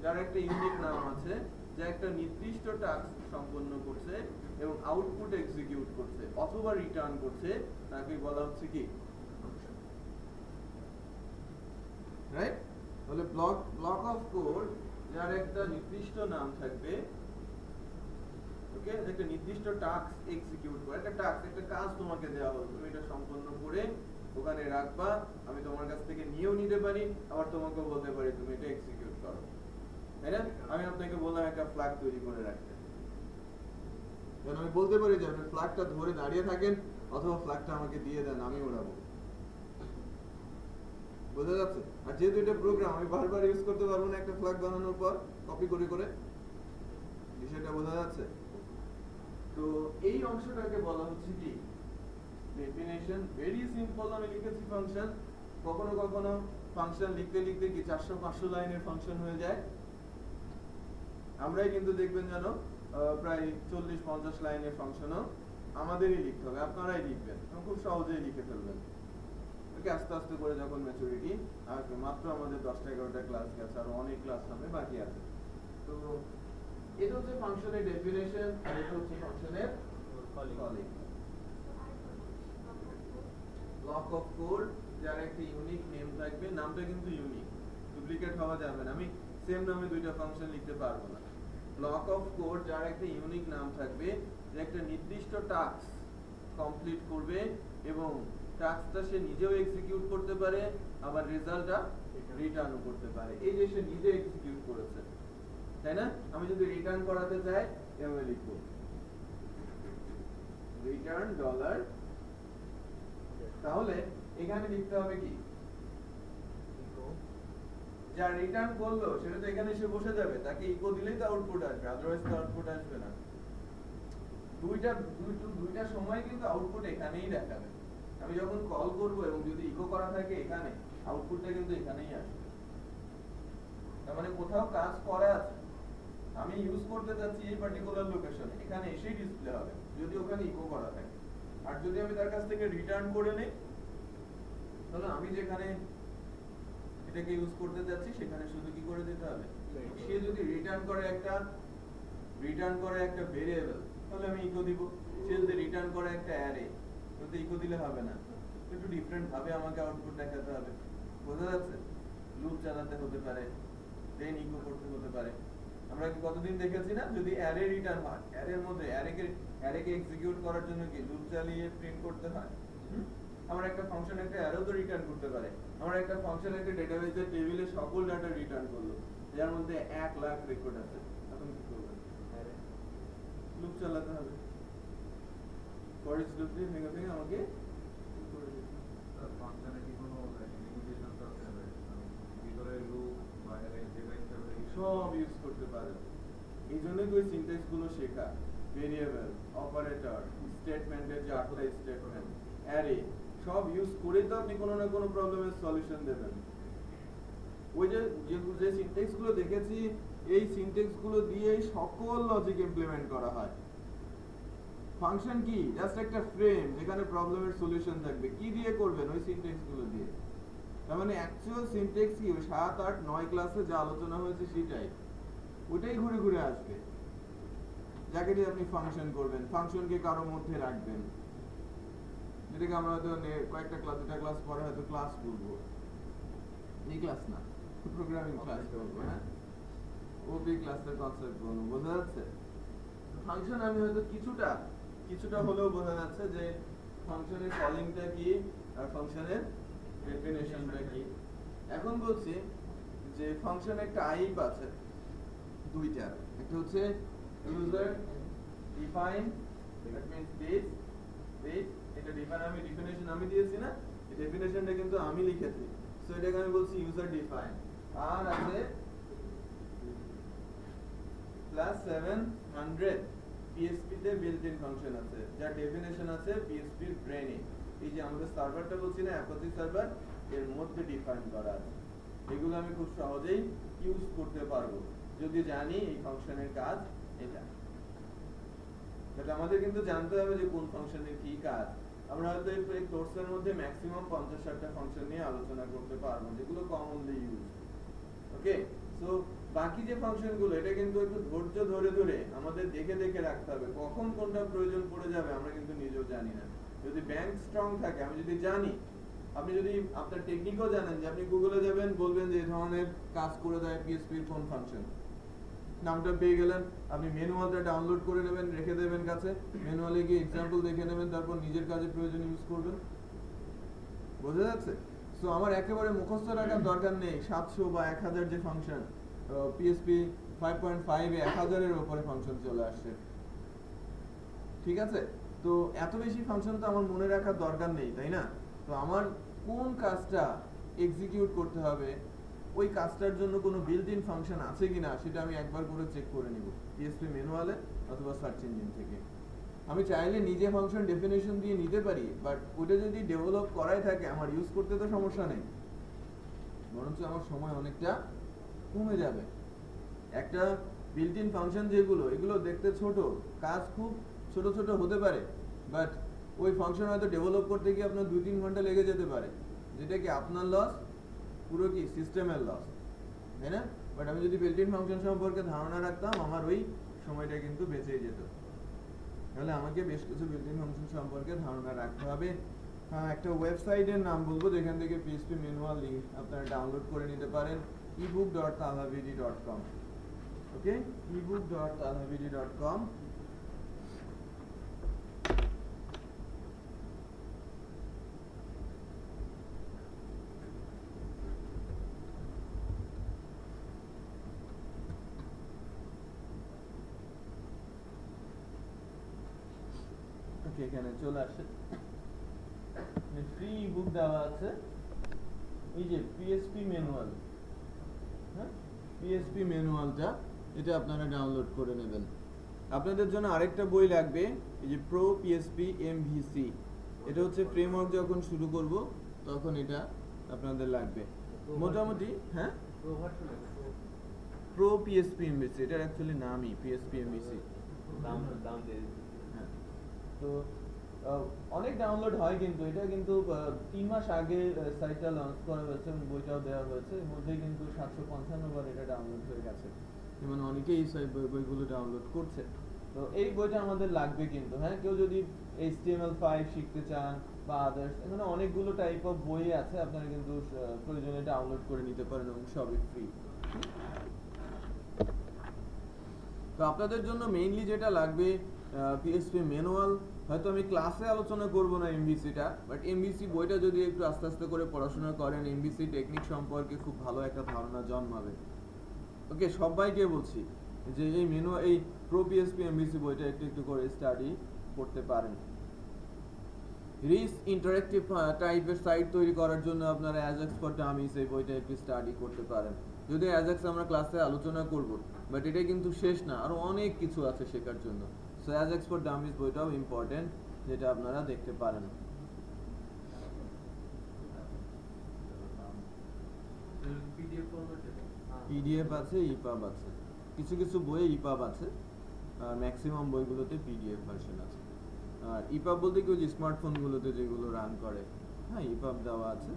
যার একটা ইউনিক নাম আছে, যা একটা নির্দিষ্ট টাস্ক সম্পন্ন করছে এবং আউটপুট এক্সিকিউট করছে অথবা রিটার্ন করছে, তাকে বলা হচ্ছে কি? রাইট? তাহলে ব্লক অফ কোড যার একটা নির্দিষ্ট নাম থাকবে, ওকে, একটা নির্দিষ্ট টাস্ক এক্সিকিউট করে, একটা টাস্ক, একটা কাজ তোমাকে দেওয়া হলো, তুমি এটা সম্পন্ন করে ওখানে রাখবা, আমি তোমার কাছ থেকে নিয়েও নিতে পারি, আবার তোমাকে বলতে পারি তুমি এটা এক্সিকিউট করো, তাই না? আমি আপনাকে বললাম একটা ফ্ল্যাগ তৈরি করে রাখতে, কারণ আমি বলতে পারি যে আপনি ফ্ল্যাগটা ধরে দাঁড়িয়ে থাকেন অথবা ফ্ল্যাগটা আমাকে দিয়ে দেন, আমি ওড়াবো। বোঝা যাচ্ছে? আর যেহেতু এটা প্রোগ্রাম, আমি বারবার ইউজ করতে পারবো না একটা ফ্ল্যাগ বানানোর পর কপি করে করে, বিষয়টা বোঝা যাচ্ছে? তো এই অংশটাকে বলা হচ্ছে কি? ডেফিনেশন। ভেরি সিম্পল, আমি লিখেছি ফাংশন। কখনো কখনো ফাংশন লিখতে লিখতে কি 400-500 লাইনের ফাংশন হয়ে যায়। আমরাই কিন্তু দেখবেন জানো প্রায় 40-50 লাইনের ফাংশনও আমাদেরই লিখতে হবে, আপনারাই লিখবেন, খুব সহজেই লিখে ফেলবেন। ওকে, আস্তে আস্তে করে যখন ম্যাচুরিটি আসবে, মাত্র আমাদের 10টা-11টা ক্লাস গেছে, আর অনেক ক্লাস সামনে বাকি আছে। তো এটা হচ্ছে ফাংশনের ডেফিনেশন, আর এটা হচ্ছে ফাংশনের কলিং। ব্লক অফ কোড যার একটা ইউনিক নেম থাকবে, নামটা কিন্তু ইউনিক, ডুপ্লিকেট হওয়া যাবে না, আমি সেম নামে দুইটা ফাংশন লিখতে পারবো না। ব্লক অফ কোড যার একটা ইউনিক নাম থাকবে, যে একটা নির্দিষ্ট টাস্ক কমপ্লিট করবে এবং টাস্কটা সে নিজেও এক্সিকিউট করতে পারে, আবার রেজাল্টটা রিটার্নও করতে পারে, এই যে সে নিজে এক্সিকিউট করেছে, তাই না? আমি যদি রিটার্ন করাতে চাই এভাবে লিখবো রিটার্ন $, তাহলে এখানে লিখতে হবে কি? যা রিটার্ন করলো সেটা তো এখানে এসে বসে যাবে, তাকে ইকো দিলেই তো আউটপুট আসবে, আদারওয়াইজ তো আউটপুট আসবে না। দুইটা সময় কিন্তু আউটপুট এখানেই দেখাবে। আমি যখন কল করব এবং যদি ইকো করা থাকে এখানে, আউটপুটটা কিন্তু এখানেই আসবে। তার মানে কোথাও কাজ করা আছে, আমি ইউজ করতে যাচ্ছি এই পার্টিকুলার লোকেশনে, এখানে এসেই ডিসপ্লে হবে যদি ওখানে ইকো করা থাকে। আর যদি আমি তার কাছ থেকে রিটার্ন করে নেই, তাহলে আমি যেখানে এটাকে ইউজ করতে যাচ্ছি সেখানে শুধু কি করে দিতে হবে? সে যদি রিটার্ন করে একটা ভেরিয়েবল, তাহলে আমি ইকো দিব। সে যদি রিটার্ন করে একটা অ্যারে, তাহলে ইকো দিলে হবে না, একটু ডিফারেন্ট ভাবে আমাকে আউটপুট দেখাতে হবে। বোঝা যাচ্ছে? লুপ চালাতে হতে পারে, দেন ইকো করতে হতে পারে। আমরা কি কতদিন দেখেছি না, যদি অ্যারে রিটার্ন হয়, অ্যারের মধ্যে অ্যারেকে এক্সিকিউট করার জন্য কি লুপ চালিয়ে প্রিন্ট করতে হয়। আমরা একটা ফাংশন একটা অ্যারেও তো রিটার্ন করতে পারে। আমরা একটা ফাংশন একটা ডেটাবেসের টেবিলে সকল ডাটা রিটার্ন করলো, যার মধ্যে 1 লাখ রেকর্ড আছে। এখন কি করবেন? লুপ চালাতে হবে। ফর ইচ লুপ দিয়ে ভেঙে ভেঙে আমাকে করে দিতে হবে। ফাংশনে কি কোনো লিমিটেশন আছে ভিতরে লুপ বা অ্যারে যেটা ইচ্ছা করে সব ইউজ করতে পারেন। এই জন্যই তো সিনট্যাক্স গুলো শেখা, ভেরিয়েবল, অপারেটর, স্টেটমেন্টের যে 8টা স্টেটমেন্ট, অ্যারে সব ইউজ করে তো আপনি কোনো না কোনো প্রবলেমের সলিউশন দেবেন। ওই যে সিনট্যাক্স গুলো দেখেছি, এই সিনট্যাক্স গুলো দিয়েই সকল লজিক ইমপ্লিমেন্ট করা হয়। ফাংশন কি? জাস্ট একটা ফ্রেম যেখানে প্রবলেমের সলিউশন থাকবে। কি দিয়ে করবেন? ওই সিনট্যাক্স গুলো দিয়ে। তার মানে অ্যাকচুয়াল সিনট্যাক্স কি? 7, 8, 9 ক্লাসে যা আলোচনা হয়েছে সেটাই, ওটাই ঘুরে ঘুরে আসবে। যাকে দিয়ে আপনি ফাংশন করবেন, ফাংশনকে কারো মধ্যে রাখবেন, যেটাকে আমরা হয়তো কয়েকটা ক্লাস, 2টা ক্লাস পরে হয়তো ক্লাস বলবো, এই ক্লাস না, প্রোগ্রামিং ক্লাস বলবো। হ্যাঁ, ওপি ক্লাসের কনসেপ্ট বলবো। বোঝা যাচ্ছে? ফাংশন আমি হয়তো কিছুটা হলেও বোঝা যাচ্ছে যে ফাংশনের কলিংটা কি আর ফাংশনের ডেফিনিশনটা কি। এখন বলছি যে ফাংশনের একটা টাইপ আছে দুইটা। একটা হচ্ছে user define, that means this এটা ডেফিনিশন আমি দিয়েছি না, এই ডেফিনিশনটা কিন্তু আমি লিখেছি, সো এটাকে আমি বলছি ইউজার ডিফাইন। আর আছে +700 PHP তে বিল্ট ইন ফাংশন আছে, যার ডেফিনিশন আছে PHP এর ব্রেনে। এই যে আমাদের সার্ভারটা বলছি না, অ্যাপাচি সার্ভার, এর মধ্যে ডিফাইন করা আছে। এগুলো আমি খুব সহজেই ইউজ করতে পারবো যদি জানি এই ফাংশনের কাজ এটা। তাহলে আমাদের কিন্তু জানতে হবে যে কোন ফাংশনের কি কাজ। আমরা হয়তো এই কোর্সের মধ্যে ম্যাক্সিমাম 50-60টা ফাংশন নিয়ে আলোচনা করতে পারবো, যেগুলো কমনলি ইউজ। ওকে, সো বাকি যে ফাংশনগুলো, এটা কিন্তু একটু ধৈর্য ধরে ধরে আমাদের দেখে দেখে রাখতে হবে। কখন কোনটা প্রয়োজন পড়ে যাবে আমরা কিন্তু নিজেও জানি না। যদি ব্যাংক স্ট্রং থাকে, আমি যদি জানি, আপনি যদি আপনার টেকনিকও জানেন, যে আপনি গুগলে যাবেন, বলবেন যে এই ধরনের কাজ করে দেয় PHP এর কোন ফাংশন, নামটা পেয়ে গেলেন, আপনি ম্যানুয়ালটা ডাউনলোড করে নেবেন, রেখে দেবেন কাছে, ম্যানুয়ালে গিয়ে এক্সাম্পল দেখে নেবেন, তারপর নিজের কাজে প্রয়োজন ইউজ করবেন। বোঝা যাচ্ছে? সো আমার একেবারে মুখস্থ রাখার দরকার নেই 700 বা 1000 যে ফাংশন, PHP 5.5 এ 1000 এর উপরে ফাংশন চলে আসছে। ঠিক আছে? তো এত বেশি ফাংশন তো আমার মনে রাখার দরকার নেই, তাই না? তো আমার কোন কাজটা এক্সিকিউট করতে হবে, ওই কাজটার জন্য কোনো বিল্ট ইন ফাংশন আছে কিনা সেটা আমি একবার করে চেক করে নিব PHP ম্যানুয়ালে অথবা সার্চ ইঞ্জিন থেকে। আমি চাইলে নিজে ফাংশন ডেফিনিশন দিয়ে নিতে পারি, বাট ওটা যদি ডেভেলপ করাই থাকে, আমার ইউজ করতে তো সমস্যা নেই, বরঞ্চ আমার সময় অনেকটা কমে যাবে। একটা বিল্ট ইন ফাংশন যেগুলো, এগুলো দেখতে ছোট, কাজ খুব ছোট ছোট হতে পারে, বাট ওই ফাংশন হয়তো ডেভেলপ করতে গিয়ে আপনার 2-3 ঘন্টা লেগে যেতে পারে, যেটা কি আপনার লস, পুরো কি সিস্টেমের লস, তাই না? বাট আমি যদি বিল্ট ইন ফাংশন সম্পর্কে ধারণা রাখতাম, আমার ওই সময়টা কিন্তু বেঁচেই যেত। তাহলে আমাকে বেশ কিছু বিল্ট ইন ফাংশন সম্পর্কে ধারণা রাখতে হবে। হ্যাঁ, একটা ওয়েবসাইটের নাম বলবো যেখান থেকে PHP ম্যানুয়াল লিংক আপনারা ডাউনলোড করে নিতে পারেন, ebook.talhavidi.com। ওকে, ebook.talhavidi.com। এখানে চলে আসে, ফ্রি বুক দেওয়া আছে, এই যে PHP ম্যানুয়াল। হ্যাঁ, PHP ম্যানুয়ালটা, এটা আপনারা ডাউনলোড করে নেবেন। আপনাদের জন্য আরেকটা বই লাগবে, এই যে প্রো PHP MVC। এটা হচ্ছে ফ্রেমওয়ার্ক যখন শুরু করব তখন এটা আপনাদের লাগবে মোটামুটি। হ্যাঁ, প্রো PHP MVC, এটার অ্যাকচুয়ালি নামই PHP MVC। তো অনেক ডাউনলোড হয়, কিন্তু এটা কিন্তু 3 মাস আগে সাইটটা লঞ্চ করা হয়েছে এবং বইটাও দেওয়া হয়েছে, এর মধ্যে কিন্তু 755 বার এটা ডাউনলোড হয়ে গেছে, মানে অনেকেই এই সাইট বইগুলো ডাউনলোড করছে। তো এই বইটা আমাদের লাগবে কিন্তু। হ্যাঁ, কেউ যদি HTML5 শিখতে চান বা আদার্স, এখানে অনেকগুলো টাইপ অফ বই আছে, আপনারা কিন্তু প্রয়োজনে ডাউনলোড করে নিতে পারেন এবং সবই ফ্রি। তো আপনাদের জন্য মেইনলি যেটা লাগবে পিএসপি ম্যানুয়াল, হয়তো আমি ক্লাসে আলোচনা করব না এমভিসিটা, বাট এমভিসি বইটা যদি একটু আস্তে আস্তে করে পড়াশোনা করেন এমভিসি টেকনিক সম্পর্কে খুব ভালো একটা ধারণা জন্মাবে। ওকে, সবাইকে বলছি যে এই এই প্রো পিএসপি এমভিসি বইটা একটু একটু করে স্টাডি করতে পারেন। রিচ ইন্টারেক্টিভ টাইপের সাইট তৈরি করার জন্য আপনারা অ্যাজাক্স ফর ডামিস এই বইটা একটু স্টাডি করতে পারেন। যদি অ্যাজাক্স আমরা ক্লাসে আলোচনা করব, বাট এটা কিন্তু শেষ না, আরো অনেক কিছু আছে শেখার জন্য। সো অ্যাজাক্স ফর ডামিস বইটাও ইম্পর্টেন্ট, যেটা আপনারা দেখতে পারেন। পিডিএফ আছে, ইপাব আছে, কিছু কিছু বইয়ে ইপাব আছে, আর ম্যাক্সিমাম বইগুলোতে পিডিএফ ভার্সন আছে। আর ইপাব বলতে কি ওই যে স্মার্টফোনগুলোতে যেগুলো রান করে, হ্যাঁ ইপাব দেওয়া আছে,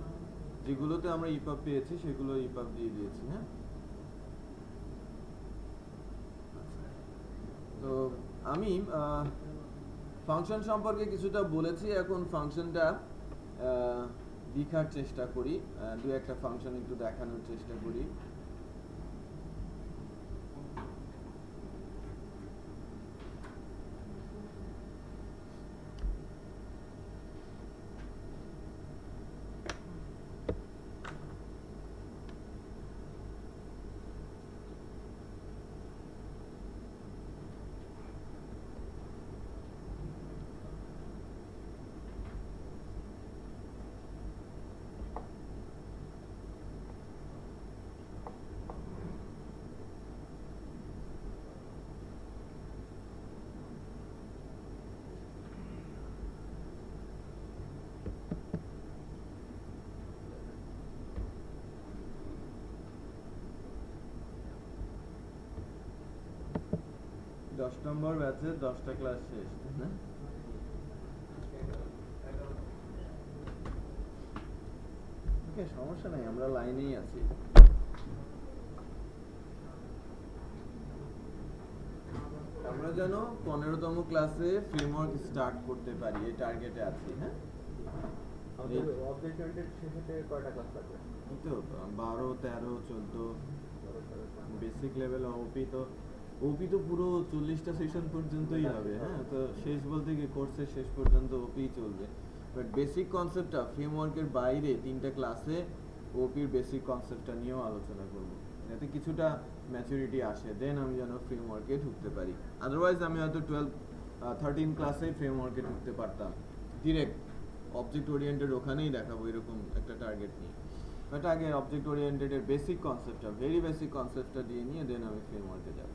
যেগুলোতে আমরা ইপাব পেয়েছি সেগুলো ইপাব দিয়ে দিয়েছি। হ্যাঁ, তো আমি ফাংশন সম্পর্কে কিছুটা বলেছি, এখন ফাংশনটা দেখার চেষ্টা করি, দু একটা ফাংশন একটু দেখানোর চেষ্টা করি। দশ নম্বর ব্যাচে 10টা ক্লাস শেষ, না? ওকে, সমস্যা নাই, আমরা লাইনেই আছি। আমরা যেন 15তম ক্লাসে ফ্রেমওয়ার্ক স্টার্ট করতে পারি, এই টার্গেটে আছি। হ্যাঁ, অবজেক্ট ওরিয়েন্টেড শেখাতে কয়টা ক্লাস লাগবে? এই তো 12, 13, 14 বেসিক লেভেল। ওপি তো পুরো 40টা সেশন পর্যন্তই হবে। হ্যাঁ, তো শেষ বলতে কি কোর্সের শেষ পর্যন্ত ওপি চলবে, বাট বেসিক কনসেপ্টটা ফ্রেমওয়ার্কের বাইরে 3টা ক্লাসে ওপির বেসিক কনসেপ্টটা নিয়েও আলোচনা করব, যাতে কিছুটা ম্যাচুরিটি আসে, দেন আমি যেন ফ্রেমওয়ার্কে ঢুকতে পারি। আদারওয়াইজ আমি হয়তো 13 ক্লাসে ফ্রেমওয়ার্কে ঢুকতে পারতাম ডিরেক্ট, অবজেক্ট ওরিয়েন্টেড ওখানেই দেখাবো এরকম একটা টার্গেট নিয়ে। বাট আগে অবজেক্ট ওরিয়েন্টেডের বেসিক কনসেপ্টটা, ভেরি বেসিক কনসেপ্টটা দিয়ে নিয়ে দেন আমি ফ্রেমওয়ার্কে যাব।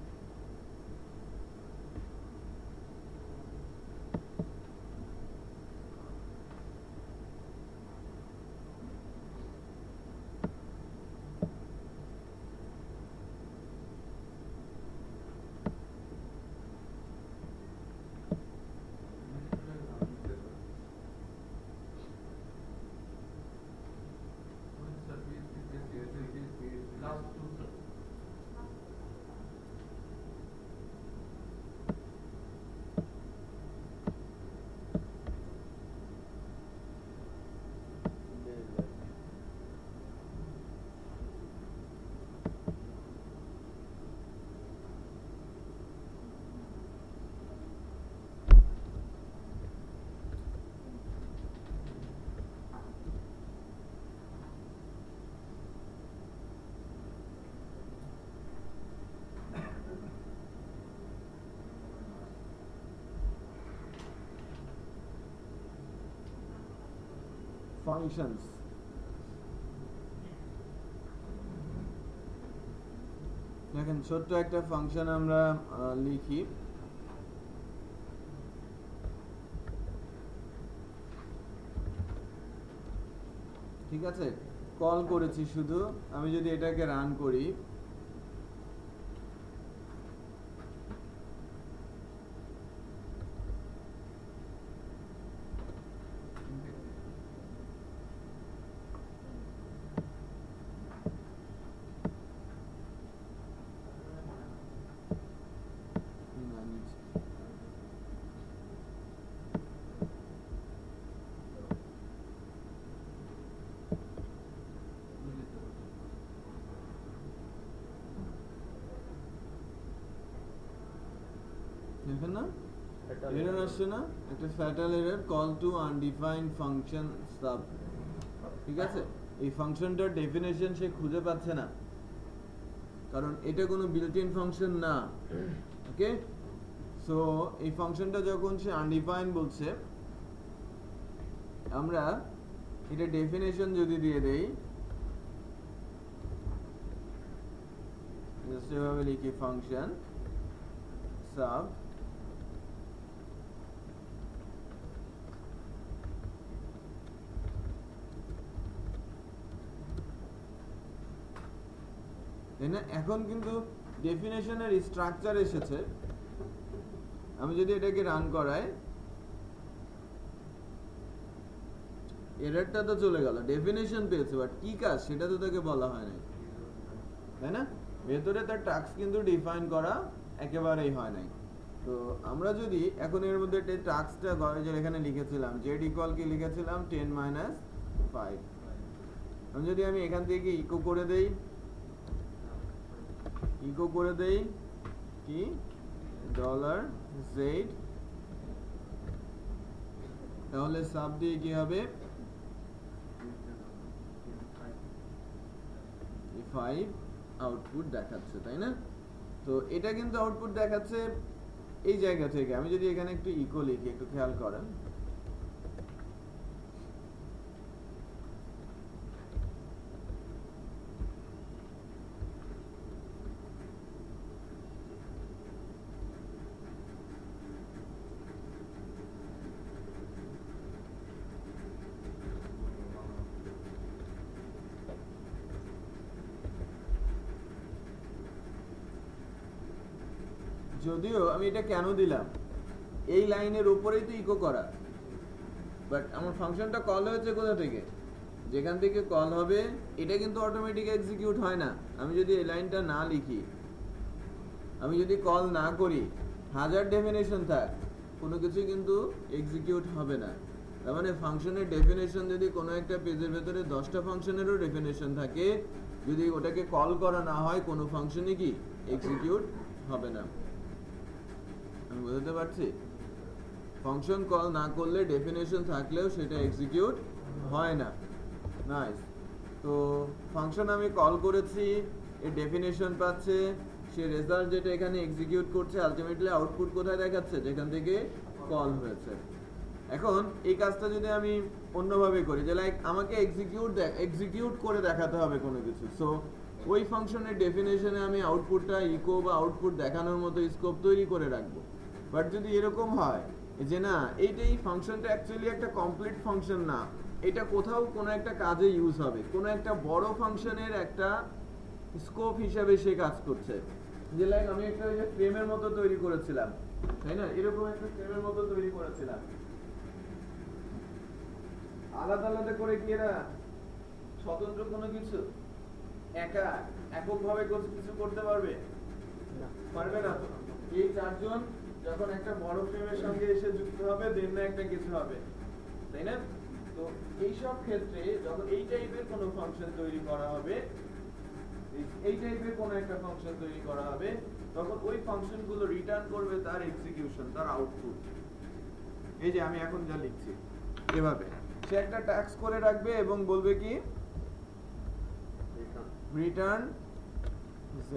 ফাংশনস, দেখেন ছোট্ট একটা ফাংশন আমরা লিখি। ঠিক আছে, কল করেছি শুধু, আমি যদি এটাকে রান করি, দেখেন না এরর আসছে না, একটা fatal error, call to undefined function sub. ঠিক আছে, এই ফাংশনটার ডেফিনেশন সে খুঁজে পাচ্ছে না, কারণ এটা কোনো বিল্ট ইন ফাংশন না। ওকে, সো এই ফাংশনটা যখন সে আনডিফাইন্ড বলছে, আমরা এটা ডেফিনেশন যদি দিয়ে দেই, জাস্ট এভাবে লিখি ফাংশন সাব এখন কিন্তু ডেফিনেশনের স্ট্রাকচার এসেছে। আমি যদি এটাকে রান করাই, এররটা তো চলে গেল, ডেফিনেশন পেয়েছে, বাট কি কাজ সেটা তো তাকে বলা হয় নাই, তাই না? ভেতরে তার টাস্ক কিন্তু ডিফাইন করা একেবারেই হয় নাই। তো আমরা যদি এখন এর মধ্যে টাস্কটা এখানে লিখেছিলাম জেড ইকুয়াল কি লিখেছিলাম 10 - 5, যদি আমি এখান থেকে ইকো করে দেই, কি $z, তাহলে সাব দিয়ে কি হবে 5 আউটপুট দেখাচ্ছে, তাই না? তো এটা কিন্তু আউটপুট দেখাচ্ছে এই জায়গা থেকে। আমি যদি এখানে একটু ইকো লিখি, একটু খেয়াল করেন, যদিও আমি এটা কেন দিলাম, এই লাইনের উপরেই তো ইকো করা, বাট আমার ফাংশনটা কল হয়েছে কোথা থেকে? যেখান থেকে কল হবে এটা কিন্তু অটোমেটিক এক্সিকিউট হয় না। আমি যদি এই লাইনটা না লিখি, আমি যদি কল না করি, হাজার ডেফিনেশন থাক, কোনো কিছু কিন্তু এক্সিকিউট হবে না। তার মানে ফাংশনের ডেফিনেশন যদি কোনো একটা পেজের ভেতরে 10টা ফাংশনেরও ডেফিনেশন থাকে, যদি ওটাকে কল করা না হয়, কোনো ফাংশনই কি এক্সিকিউট হবে না। আমি বুঝতে পারছি? ফাংশন কল না করলে ডেফিনেশন থাকলেও সেটা এক্সিকিউট হয় না। নাইস। তো ফাংশন আমি কল করেছি, এর ডেফিনেশন পাচ্ছে, সে রেজাল্ট যেটা এখানে এক্সিকিউট করছে, আলটিমেটলি আউটপুট কোথায় দেখাচ্ছে? যেখান থেকে কল হয়েছে। এখন এই কাজটা যদি আমি অন্যভাবে করি, যে লাইক আমাকে এক্সিকিউট করে দেখাতে হবে কোনো কিছু, সো ওই ফাংশনের ডেফিনেশনে আমি আউটপুটটা ইকো বা আউটপুট দেখানোর মতো স্কোপ তৈরি করে রাখবো। বাট যদি এরকম হয় যে না, এই ফাংশনটা অ্যাকচুয়ালি একটা কমপ্লিট ফাংশন না, এটা কোথাও কোনো একটা কাজে ইউজ হবে, কোনো একটা বড় ফাংশনের একটা স্কোপ হিসাবে সে কাজ করছে। যে লাইক আমি একটা ওই যে ফ্রেমের মতো তৈরি করেছিলাম, তাই না? এরকম একটা ফ্রেমের মতো তৈরি করেছিলাম, আলাদা আলাদা করে কি এরা স্বতন্ত্র কোনো কিছু এককভাবে কিছু করতে পারবে? পারবে না। তো এই চারজন যখন একটা বড় ফ্রেমের সঙ্গে এসে যুক্ত হবে, দেন না একটা কিছু হবে, তাই না? তো এইসব ক্ষেত্রে যখন এই টাইপের কোনো ফাংশন তৈরি করা হবে, তখন ওই ফাংশনগুলো রিটার্ন করবে তার এক্সিকিউশন, তার আউটপুট। এই যে আমি এখন যা লিখছি এভাবে, সে একটা ট্যাক্স করে রাখবে এবং বলবে কি রিটার্ন z।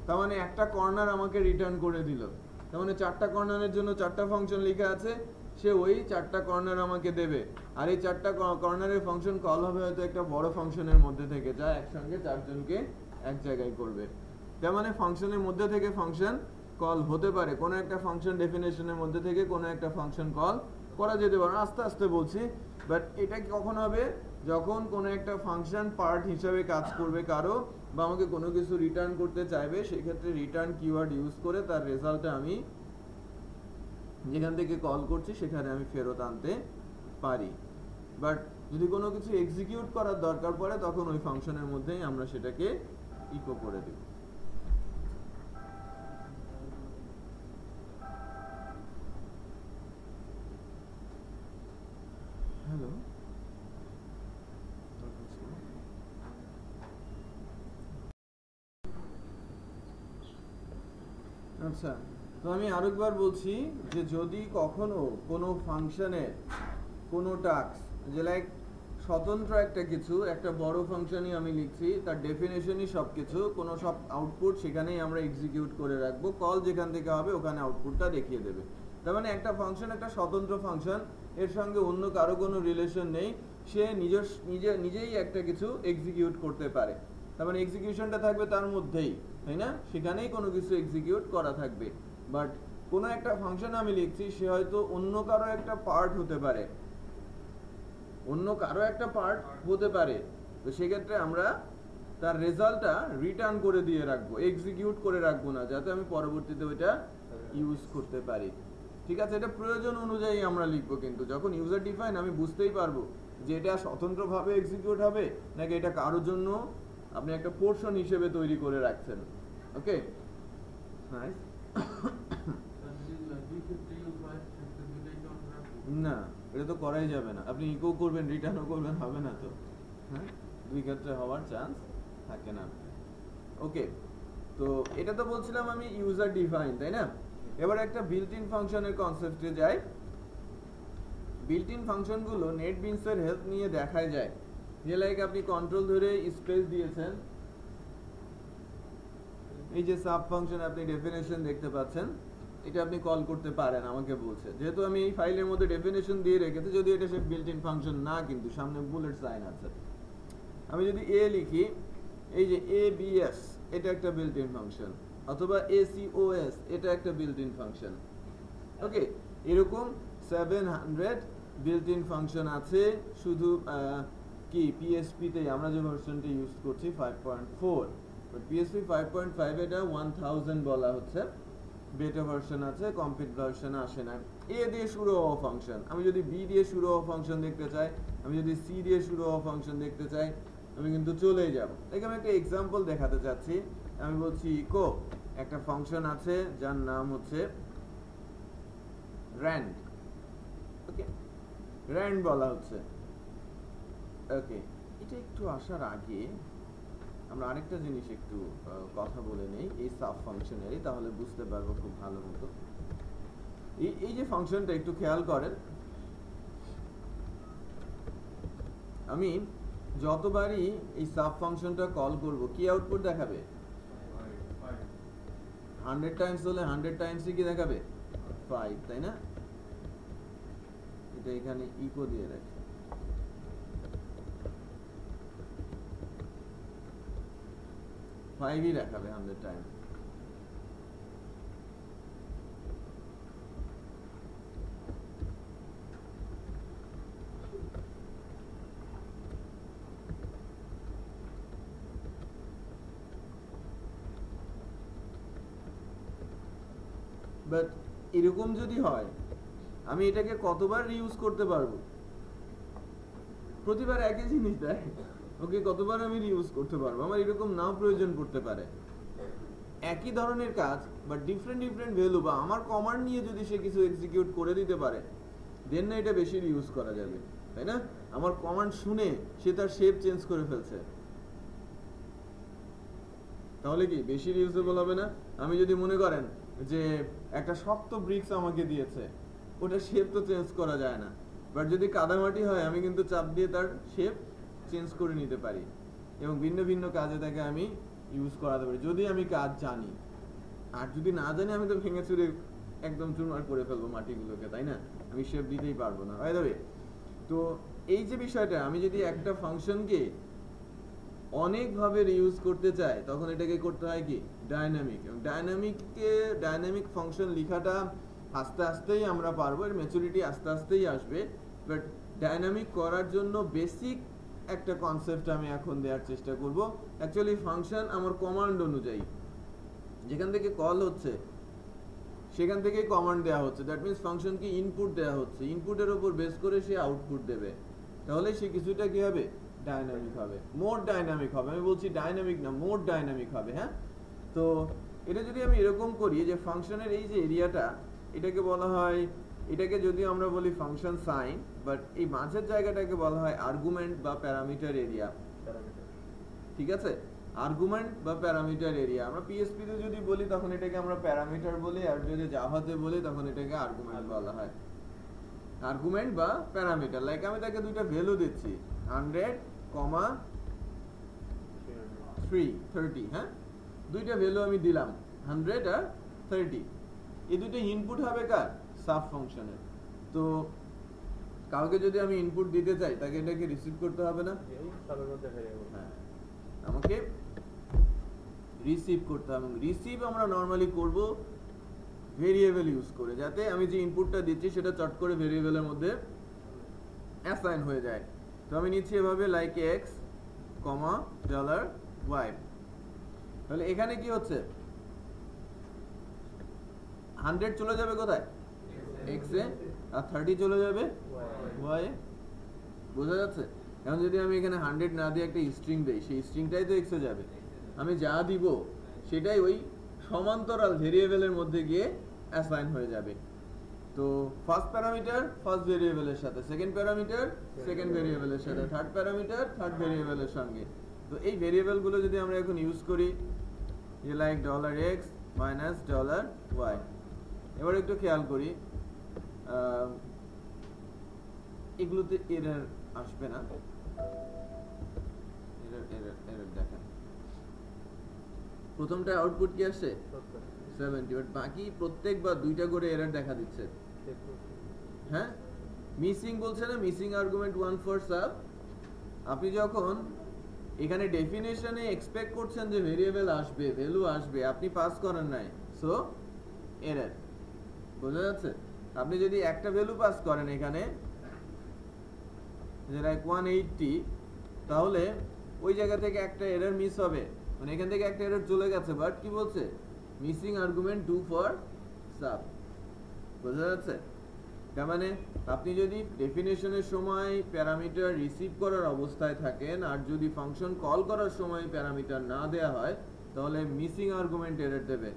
তার মানে একটা কর্নার আমাকে রিটার্ন করে দিল, তার মানে 4টা কর্নারের জন্য 4টা ফাংশন লেখা আছে, সে ওই 4টা কর্নার আমাকে দেবে। আর এই 4টা কর্নারের ফাংশন কল হবে হয়তো একটা বড় ফাংশনের মধ্যে থেকে, যা একসঙ্গে 4 জনকে এক জায়গায় করবে। তার মানে ফাংশনের মধ্যে থেকে ফাংশন কল হতে পারে, কোনো একটা ফাংশন ডেফিনেশনের মধ্যে থেকে কোনো একটা ফাংশন কল করা যেতে পারে। আস্তে আস্তে বলছি, বাট এটা কখন হবে? যখন কোনো একটা ফাংশন পার্ট হিসাবে কাজ করবে কারো, বা আমাকে কোনো কিছু রিটার্ন করতে চাইবে, সেক্ষেত্রে রিটার্ন কিওয়ার্ড ইউজ করে তার রেজাল্টে আমি যেখান থেকে কল করছি সেখানে আমি ফেরত আনতে পারি। বাট যদি কোনো কিছু এক্সিকিউট করার দরকার পড়ে, তখন ওই ফাংশনের মধ্যেই আমরা সেটাকে ইকো করে দেব। হ্যালো, আচ্ছা, তো তো আমি আরেকবার বলছি যে যদি কখনো কোনো ফাংশনের কোনো টাস্ক যে লাইক স্বতন্ত্র একটা কিছু একটা বড় ফাংশনই আমি লিখছি তার ডেফিনেশনই সব কিছু কোনো সব আউটপুট সেখানেই আমরা এক্সিকিউট করে রাখবো কল যেখান থেকে হবে ওখানে আউটপুটটা দেখিয়ে দেবে তার মানে একটা ফাংশন একটা স্বতন্ত্র ফাংশন এর সঙ্গে অন্য কারো কোনো রিলেশন নেই সে নিজেই একটা কিছু এক্সিকিউট করতে পারে তার মানে এক্সিকিউশনটা থাকবে তার মধ্যেই তাই না সেখানেই কোনো কিছু এক্সিকিউট করা থাকবে বাট কোনো একটা ফাংশন আমি লিখছি সে হয়তো অন্য কারো একটা পার্ট হতে পারে তো সেক্ষেত্রে আমরা তার রেজাল্টটা রিটার্ন করে দিয়ে রাখবো এক্সিকিউট করে রাখবো না যাতে আমি পরবর্তীতে ওইটা ইউজ করতে পারি ঠিক আছে এটা প্রয়োজন অনুযায়ী আমরা লিখবো কিন্তু যখন ইউজার ডিফাইন আমি বুঝতেই পারবো যে এটা স্বতন্ত্রভাবে এক্সিকিউট হবে নাকি এটা কারোর জন্য আপনি একটা পোর্শন হিসেবে তৈরি করে রাখছেন ওকে নাইস না এটা তো করাই যাবে না আপনি ইকো করবেন রিটার্নও করবেন হবে না তো হ্যাঁ দুই ক্ষেত্রে হওয়ার চান্স থাকে না ওকে তো এটা তো বলছিলাম আমি ইউজার ডিফাইন তাই না এবার একটা বিল্ট ইন ফাংশনের কনসেপ্টে যাই বিল্ট ইন ফাংশনগুলো নেটবিনস এর হেল্প নিয়ে দেখাই যায় যে লাইক আপনি কন্ট্রোল ধরে স্পেস দিয়েছেন এই যে সাব ফাংশন আপনি ডেফিনেশন দেখতে পাচ্ছেন এটা আপনি কল করতে পারেন আমাকে বলছে যেহেতু আমি এই ফাইলের মধ্যে ডেফিনেশন দিয়ে রেখেছি যদি এটা সে বিল্ট ইন ফাংশন না কিন্তু সামনে বুলেট সাইন আছে আমি যদি এ লিখি এই যে abs এটা একটা বিল্ট ইন ফাংশন অথবা acos এটা একটা বিল্ট ইন ফাংশন ওকে এরকম 700 বিল্ট ইন ফাংশন আছে শুধু কি PHP তে আমরা যে ভার্সনটা ইউজ করছি 5.4 বাট PHP 5.5 এটা 1000 বলা হচ্ছে বেটা ভার্সন আছে কমপ্লিট ভার্সন আসে না এ দিয়ে শুরু হওয়া ফাংশন আমি যদি বি দিয়ে শুরু হওয়া ফাংশন দেখতে চাই আমি যদি সি দিয়ে শুরু হওয়া ফাংশন দেখতে চাই আমি কিন্তু চলেই যাব এখানে একটা এক্সাম্পল দেখাতে চাচ্ছি আমি বলছি ইকো একটা ফাংশন আছে যার নাম হচ্ছে rand ওকে rand বলা হচ্ছে ওকে এটা একটু আসার আগে আমরা আরেকটা জিনিস একটু কথা বলে নেই এই সাব ফাংশনেরই তাহলে বুঝতে পারবো খুব ভালো মতো এই যে ফাংশনটা একটু খেয়াল করেন আমি যতবারই এই সাব ফাংশনটা কল করব কি আউটপুট দেখাবে 100 টাইমস হলে 100 টাইমসই কি দেখাবে 5 তাই না এটা এখানে ইকো দিয়ে রাখি ফাইভই দেখাবে 100 টাইম বাট এরকম যদি হয় আমি এটাকে কতবার রিউজ করতে পারবো প্রতিবার একই জিনিস দেয় ওকে কতবার আমি রিউজ করতে পারবো আমার এরকম নাও প্রয়োজন পড়তে পারে একই ধরনের কাজ বাট ডিফারেন্ট ভ্যালু বা আমার কমান্ড নিয়ে যদি সে কিছু এক্সিকিউট করে দিতে পারে দেন না এটা বেশি ইউজ করা যাবে তাই না আমার কমান্ড শুনে সে তার শেপ চেঞ্জ করে ফেলছে তাহলে কি বেশি ইউজেবল হবে না আমি যদি মনে করেন যে একটা শক্ত ব্রিক্স আমাকে দিয়েছে ওটা শেপ তো চেঞ্জ করা যায় না বাট যদি কাদামাটি হয় আমি কিন্তু চাপ দিয়ে তার শেপ চেঞ্জ করে নিতে পারি এবং ভিন্ন ভিন্ন কাজে তাকে আমি ইউজ করাতে পারি যদি আমি কাজ জানি আর যদি না জানি আমি তো ভেঙে চুরে একদম চুরমার করে ফেলবো মাটিগুলোকে তাই না আমি শেপ দিতেই পারবো না বাই দ্য ওয়ে তো এই যে বিষয়টা আমি যদি একটা ফাংশনকে অনেকভাবে রিউজ করতে চাই তখন এটাকে করতে হয় কি ডায়নামিক এবং ডায়নামিক ফাংশন লেখাটা আস্তে আস্তেই আমরা পারবো এর ম্যাচুরিটি আস্তে আস্তেই আসবে বাট ডায়নামিক করার জন্য বেসিক একটা কনসেপ্ট আমি এখন দেওয়ার চেষ্টা করব অ্যাকচুয়ালি ফাংশন আমার কমান্ড অনুযায়ী যেখান থেকে কল হচ্ছে সেখান থেকেই কমান্ড দেওয়া হচ্ছে দ্যাট মিনস ফাংশনকে ইনপুট দেওয়া হচ্ছে ইনপুটের উপর বেস করে সে আউটপুট দেবে তাহলে সে কিছুটা কি হবে ডায়নামিক হবে মোর ডায়নামিক হবে আমি বলছি ডায়নামিক না মোর ডায়নামিক হবে হ্যাঁ তো এটা যদি আমি এরকম করি যে ফাংশনের এই যে এরিয়াটা এটাকে বলা হয় এটাকে যদি আমরা বলি ফাংশন সাইন বাট এই মাঝের জায়গাটাকে বলা হয় আর্গুমেন্ট বা প্যারামিটার এরিয়া ঠিক আছে আর্গুমেন্ট বা প্যারামিটার এরিয়া। আমরা পিএসপি তে যদি বলি তখন এটাকে আমরা প্যারামিটার বলি, আর যদি জাভাতে বলি তখন এটাকে আর্গুমেন্ট বলা হয়। আর্গুমেন্ট বা প্যারামিটার, লাইক আমি তাকে দুইটা ভ্যালু দিচ্ছি 100, 30, হ্যাঁ, দুইটা ভ্যালু আমি দিলাম 100 আর 30। এই দুইটা ইনপুট হবে কার? সাব ফাংশনের। তো কাউকে যদি আমি ইনপুট দিতে চাই তাকে এটাকে রিসিভ করতে হবে না? হ্যাঁ, আমাকে রিসিভ করতে হবে। রিসিভ আমরা নরমালি করব ভেরিয়েবল ইউজ করে, যাতে আমি যে ইনপুটটা দিচ্ছি সেটা চট করে ভেরিয়েবলের মধ্যে অ্যাসাইন হয়ে যায়। তো আমি নিচ্ছি এভাবে লাইক এক্স কমা ডলার ওয়াই। তাহলে এখানে কি হচ্ছে? 100 চলে যাবে কোথায়? এক্স এ, আর 30 চলে যাবে ওয়াই এ। বোঝা যাচ্ছে? এখন যদি আমি এখানে 100 না দিয়ে একটা স্ট্রিং দেই, সেই স্ট্রিংটাই তো এক্সে যাবে। আমি যা দিব সেটাই ওই সমান্তরাল ভেরিয়েবলের মধ্যে গিয়ে অ্যাসাইন হয়ে যাবে। তো ফার্স্ট প্যারামিটার ফার্স্ট ভেরিয়েবলের সাথে, সেকেন্ড প্যারামিটার সেকেন্ড ভেরিয়েবলের সাথে, থার্ড প্যারামিটার থার্ড ভেরিয়েবলের সঙ্গে। তো এই ভেরিয়েবলগুলো যদি আমরা এখন ইউজ করি, যে লাইক $x মাইনাস $y। এবার একটু খেয়াল করি, এগুলোতে এরর আসবে না। এরর দেখেন, প্রথমটা আউটপুট কি আসছে 70, বাট বাকি প্রত্যেকবার দুইটা করে এরর দেখা দিচ্ছে। হ্যাঁ, মিসিং বলছে না, মিসিং আর্গুমেন্ট 1 ফর সাব। আপনি যখন এখানে ডেফিনেশনে এক্সপেক্ট করছেন যে ভেরিয়েবল আসবে, ভ্যালু আসবে, আপনি পাস করেন নাই, সো এরর। বোঝা যাচ্ছে? আপনি যদি একটা ভ্যালু পাস করেন এখানে, যে লাইক 180, তাহলে ওই জায়গা থেকে একটা এরর মিস হবে, মানে এখান থেকে একটা এরর চলে গেছে, বাট কি বলছে? Missing argument 2 for sub. বোঝা যাচ্ছে? তার মানে আপনি যদি ডেফিনেশনের সময় প্যারামিটার রিসিভ করার অবস্থায় থাকেন, আর যদি ফাংশন কল করার সময় প্যারামিটার না দেয়া হয়, তাহলে মিসিং আর্গুমেন্ট এরর দেবে,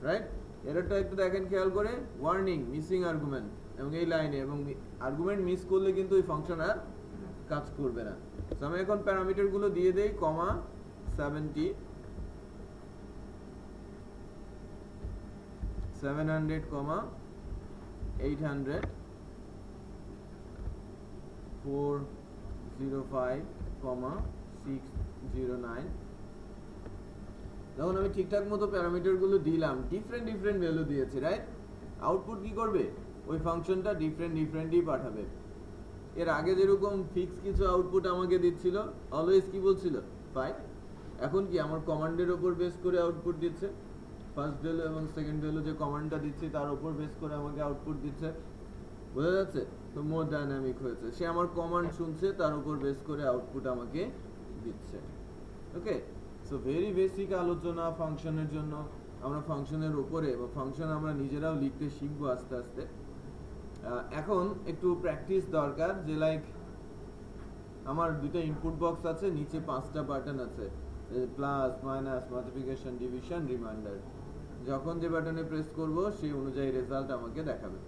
রাইট? এররটা একটু দেখেন খেয়াল করে, ওয়ার্নিং মিসিং আর্গুমেন্ট, এবং এই লাইনে, এবং আর্গুমেন্ট মিস করলে কিন্তু ওই ফাংশন আর কাজ করবে না। তো আমি এখন প্যারামিটার গুলো দিয়ে দেই, কমা 70, 700, 800, 405, 609। যখন আমি ঠিকঠাক মতো প্যারামিটার গুলো দিলাম, ডিফারেন্ট ডিফারেন্ট ভ্যালু দিয়েছি, রাইট? আউটপুট কি করবে? ওই ফাংশনটা ডিফারেন্টই পাঠাবে। এর আগে যেরকম ফিক্স কিছু আউটপুট আমাকে দিচ্ছিল, অলওয়েজ কি বলছিল? 5। এখন কি আমার কমান্ডের উপর বেস করে আউটপুট দিচ্ছে। ফার্স্ট ভ্যালু এবং সেকেন্ড ভ্যালু যে কমান্ডটা দিচ্ছি তার উপর বেস করে আমাকে আউটপুট দিচ্ছে। বোঝা যাচ্ছে? তো মোর ডাইনামিক হয়েছে, সে আমার কমান্ড শুনছে, তার উপর বেস করে আউটপুট আমাকে দিচ্ছে। ওকে, সো ভেরি বেসিক আলোচনা ফাংশনের জন্য। আমরা ফাংশনের উপরে বা ফাংশন আমরা নিজেরাও লিখতে শিখবো আস্তে আস্তে। এখন একটু প্র্যাকটিস দরকার, যে লাইক আমার দুটো ইনপুট বক্স আছে, নিচে 5টা বাটন আছে, plus minus multiplication division reminder. যখন যে বাটনে প্রেস করব সেই অনুযায়ী রেজাল্ট আমাকে দেখাবে।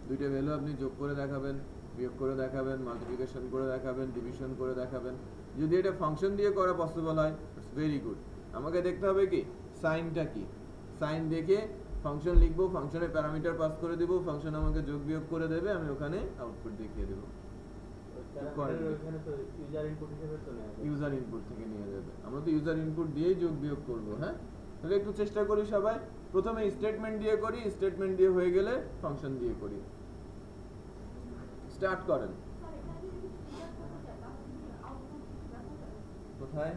দুইটা ভ্যালু আপনি যোগ করে দেখাবেন, বিয়োগ করে দেখাবেন, মাল্টিপ্লিকেশন করে দেখাবেন, ডিভিশন করে দেখাবেন। যদি এটা ফাংশন দিয়ে করা পসিবল হয়, ইটস ভেরি গুড। আমাকে দেখতে হবে কি সাইনটা কি, সাইন দেখে ফাংশন লিখবো, ফাংশনের প্যারামিটার পাস করে দিব, ফাংশন আমাকে যোগ বিয়োগ করে দেবে, আমি ওখানে আউটপুট দেখিয়ে দেব। ইউজার ইনপুট থেকে নিয়ে যাবে, আমরা তো ইউজার ইনপুট দিয়েই যোগ বিয়োগ করব। হ্যাঁ, তাহলে একটু চেষ্টা করি সবাই। প্রথমে স্টেটমেন্ট দিয়ে করি, স্টেটমেন্ট দিয়ে হয়ে গেলে ফাংশন দিয়ে করি। স্টার্ট করেন। কোথায়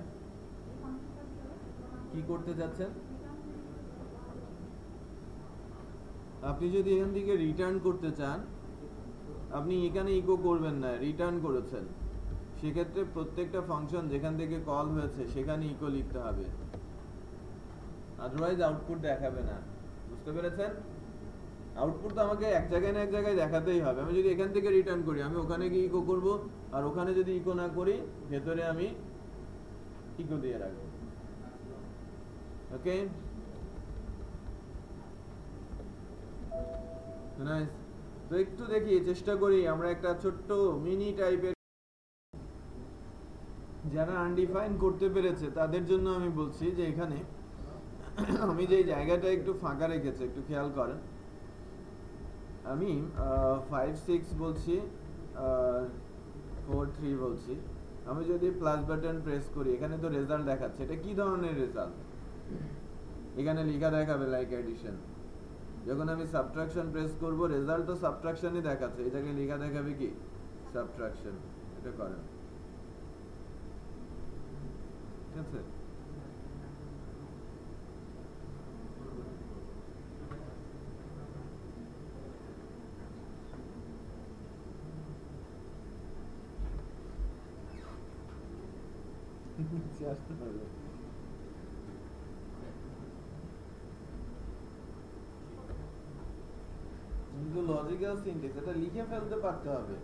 কি করতে যাচ্ছেন? আপনি যদি এখান থেকে রিটার্ন করতে চান, আপনি এখানে ইকো করবেন না, রিটার্ন করেছেন, সেক্ষেত্রে প্রত্যেকটা ফাংশন যেখান থেকে কল হয়েছে সেখানে ইকো লিখতে হবে, আদারওয়াইজ আউটপুট দেখাবে না। বুঝতে পেরেছেন? আউটপুট তো আমাকে এক জায়গায় না এক জায়গায় দেখাতেই হবে। আমি যদি এখান থেকে রিটার্ন করি, আমি ওখানে গিয়ে ইকো করব, আর ওখানে যদি ইকো না করি, ভেতরে আমি ইকো দিয়ে রাখবো। ওকে, নাইস। তো একটু দেখি, চেষ্টা করি আমরা একটা ছোট্ট মিনি টাইপের যারা আনডিফাইন করতে পেরেছে তাদের জন্য আমি বলছি যে এখানে আমি যে জায়গাটা একটু ফাঁকা রেখেছি একটু খেয়াল করেন। আমি 5 6 বলছি, 4 3 বলছি। আমি যদি প্লাস বাটন প্রেস করি, এখানে তো রেজাল্ট দেখাচ্ছে। এটা কি ধরনের রেজাল্ট? এখানে লেখা দেখাবে লাইক অ্যাডিশন। যখন আমি সাবট্রাকশন প্রেস করব, রেজাল্ট তো সাবট্রাকশনই দেখাচ্ছে, এটাকে লেখা দেখাবে কি সাবট্রাকশন। এটা করেন, ঠিক আছে? আসতে পারবে কিন্তু লজিক্যাল সিনট্যাক্স এটা লিখে ফেলতে পারতে হবে।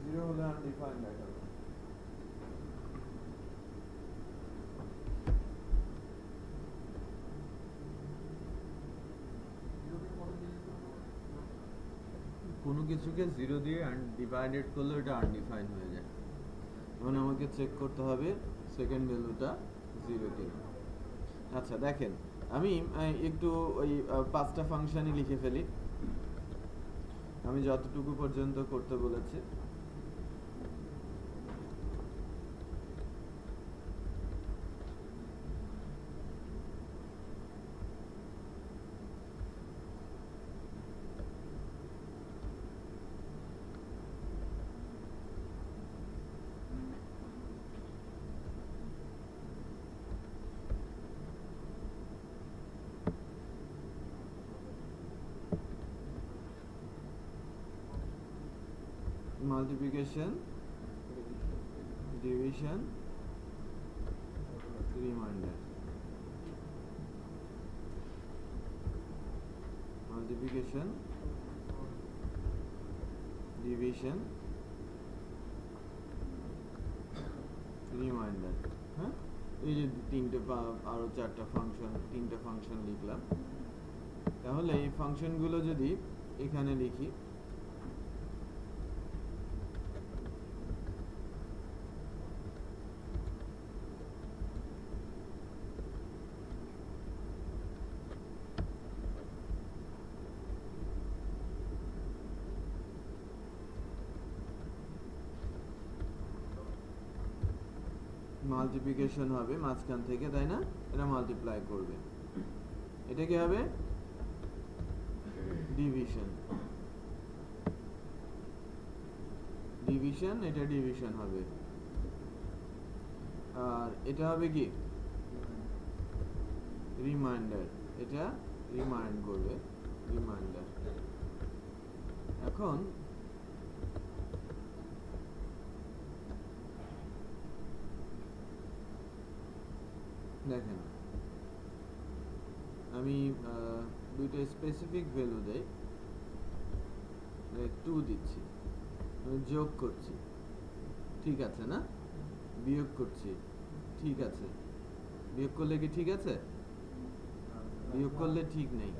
জিরো হলে আনডিফাইন্ড দেখাবে। কোনো কিছুকে জিরো দিয়ে ডিভাইডেড করলে ওটা আনডিফাইন হয়ে যায়। এখন আমাকে চেক করতে হবে সেকেন্ড ভ্যালুটা জিরো কিনা। আচ্ছা দেখেন, আমি একটু ওই 5টা ফাংশনই লিখে ফেলি। আমি যতটুকু পর্যন্ত করতে বলেছি। Multiplication, division, remainder. Multiplication, division, remainder. হ্যাঁ, এই যে তিনটে আরো চারটা ফাংশন, তিনটে ফাংশন লিখলাম। তাহলে এই ফাংশনগুলো যদি এখানে লিখি, মাল্টিপ্লিকেশন হবে মাঝখান থেকে, তাই না? এটা মাল্টিপ্লাই করবে। এটা কি হবে? ডিভিশন। ডিভিশন, এটা ডিভিশন হবে। আর এটা হবে কি? রিমাইন্ডার। এটা রিমাইন্ড করবে, রিমাইন্ডার। এখন দেখেন, আমি দুইটা স্পেসিফিক ভ্যালু দেই, 2 দিচ্ছি, আমি যোগ করছি, ঠিক আছে না? বিয়োগ করছি, ঠিক আছে। বিয়োগ করলে কি ঠিক আছে? বিয়োগ করলে ঠিক নেই।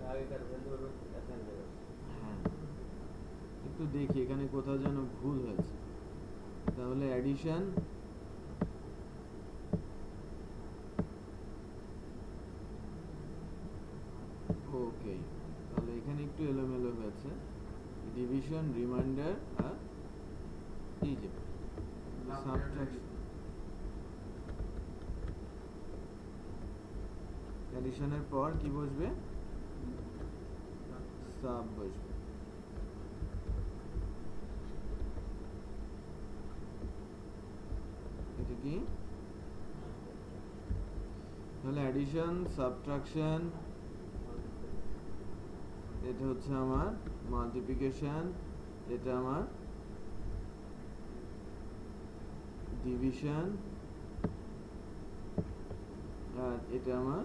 হ্যাঁ, একটু দেখি এখানে কোথাও যেন ভুল হয়েছে। তাহলে অ্যাডিশন, ওকে, তাহলে এখানে একটু এলোমেলো হয়েছে। ডিভিশন, রিমাইন্ডার আর এই যে সাবট্রাকশন। অ্যাডিশনের পর কি বসবে? সাব বসবে। এটা কি? তাহলে অ্যাডিশন, সাবট্রাকশন, এটা হচ্ছে আমার মাল্টিপ্লিকেশন, এটা আমার ডিভিশন, আর এটা আমার,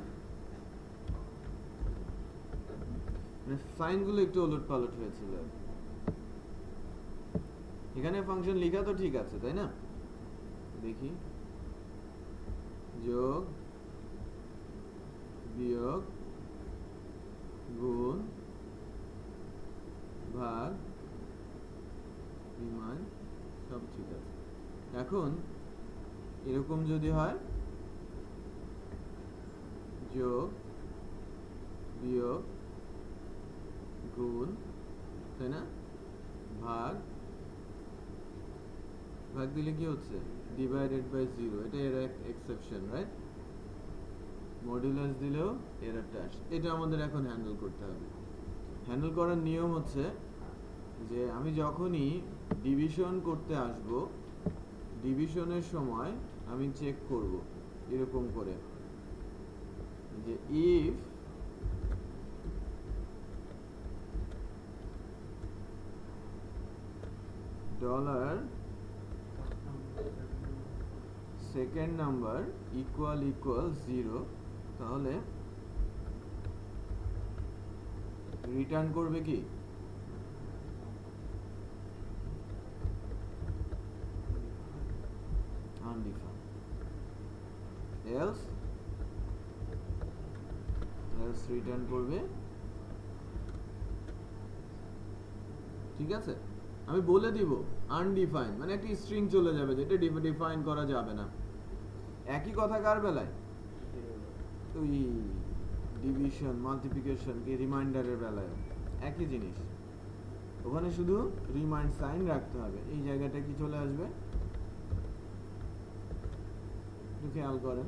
মানে সাইনগুলো একটু ওলটপালট হয়েছিল। এখানে ফাংশন লেখা তো ঠিক আছে, তাই না? দেখি, যোগ, বিয়োগ, গুণ, ভাগ, বিমান, সব ঠিক আছে। এখন এরকম যদি হয়, যোগ, বিয়োগ, গুণ, তাই না? ভাগ, ভাগ দিলে কি হচ্ছে? Divided by 0। এটা এর এক্সেপশন, রাইট? মডুলাস দিলেও এররটা আসে। এটা আমাদের এখন হ্যান্ডেল করতে হবে। হ্যান্ডেল করার নিয়ম হচ্ছে যে আমি যখনই ডিভিশন করতে আসব, ডিভিশনের সময় আমি চেক করব এরকম করে যে if dollar second number equal 0, তাহলে রিটার্ন করবে কি? আনডিফাইন্ড। এলস রিটার্ন করবে, ঠিক আছে? আমি বলে দিব আনডিফাইন, মানে একটা স্ট্রিং চলে যাবে যেটা ডিফাইন করা যাবে না। একই কথা কার বেলায়? ওই ডিভিশন, মাল্টিপ্লিকেশন কি রিমাইন্ডারের বেলায় একই জিনিস। ওখানে শুধু রিমাইন্ড সাইন রাখতে হবে। এই জায়গাটা কি চলে আসবে, একটু খেয়াল করেন।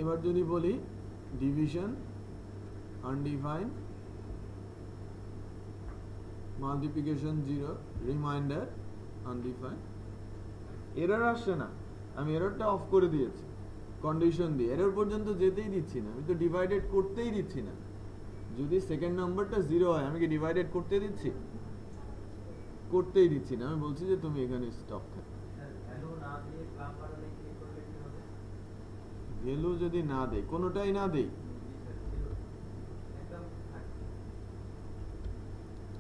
এবার যদি বলি division undefined, multiplication 0, reminder undefined, error আসছে না, আমি এররটা অফ করে দিয়েছি কন্ডিশন দিয়ে। এরর পর্যন্ত যেতেই দিচ্ছি না, আমি তো ডিভাইডেড করতেই দিচ্ছি না। যদি সেকেন্ড নাম্বারটা 0 হয় আমি কি ডিভাইডেড করতে দিচ্ছি? করতেই দিচ্ছি না, আমি বলছি যে তুমি এখানে স্টপ থাকো। ভ্যালু যদি না দেই, কোনোটাই না দেই,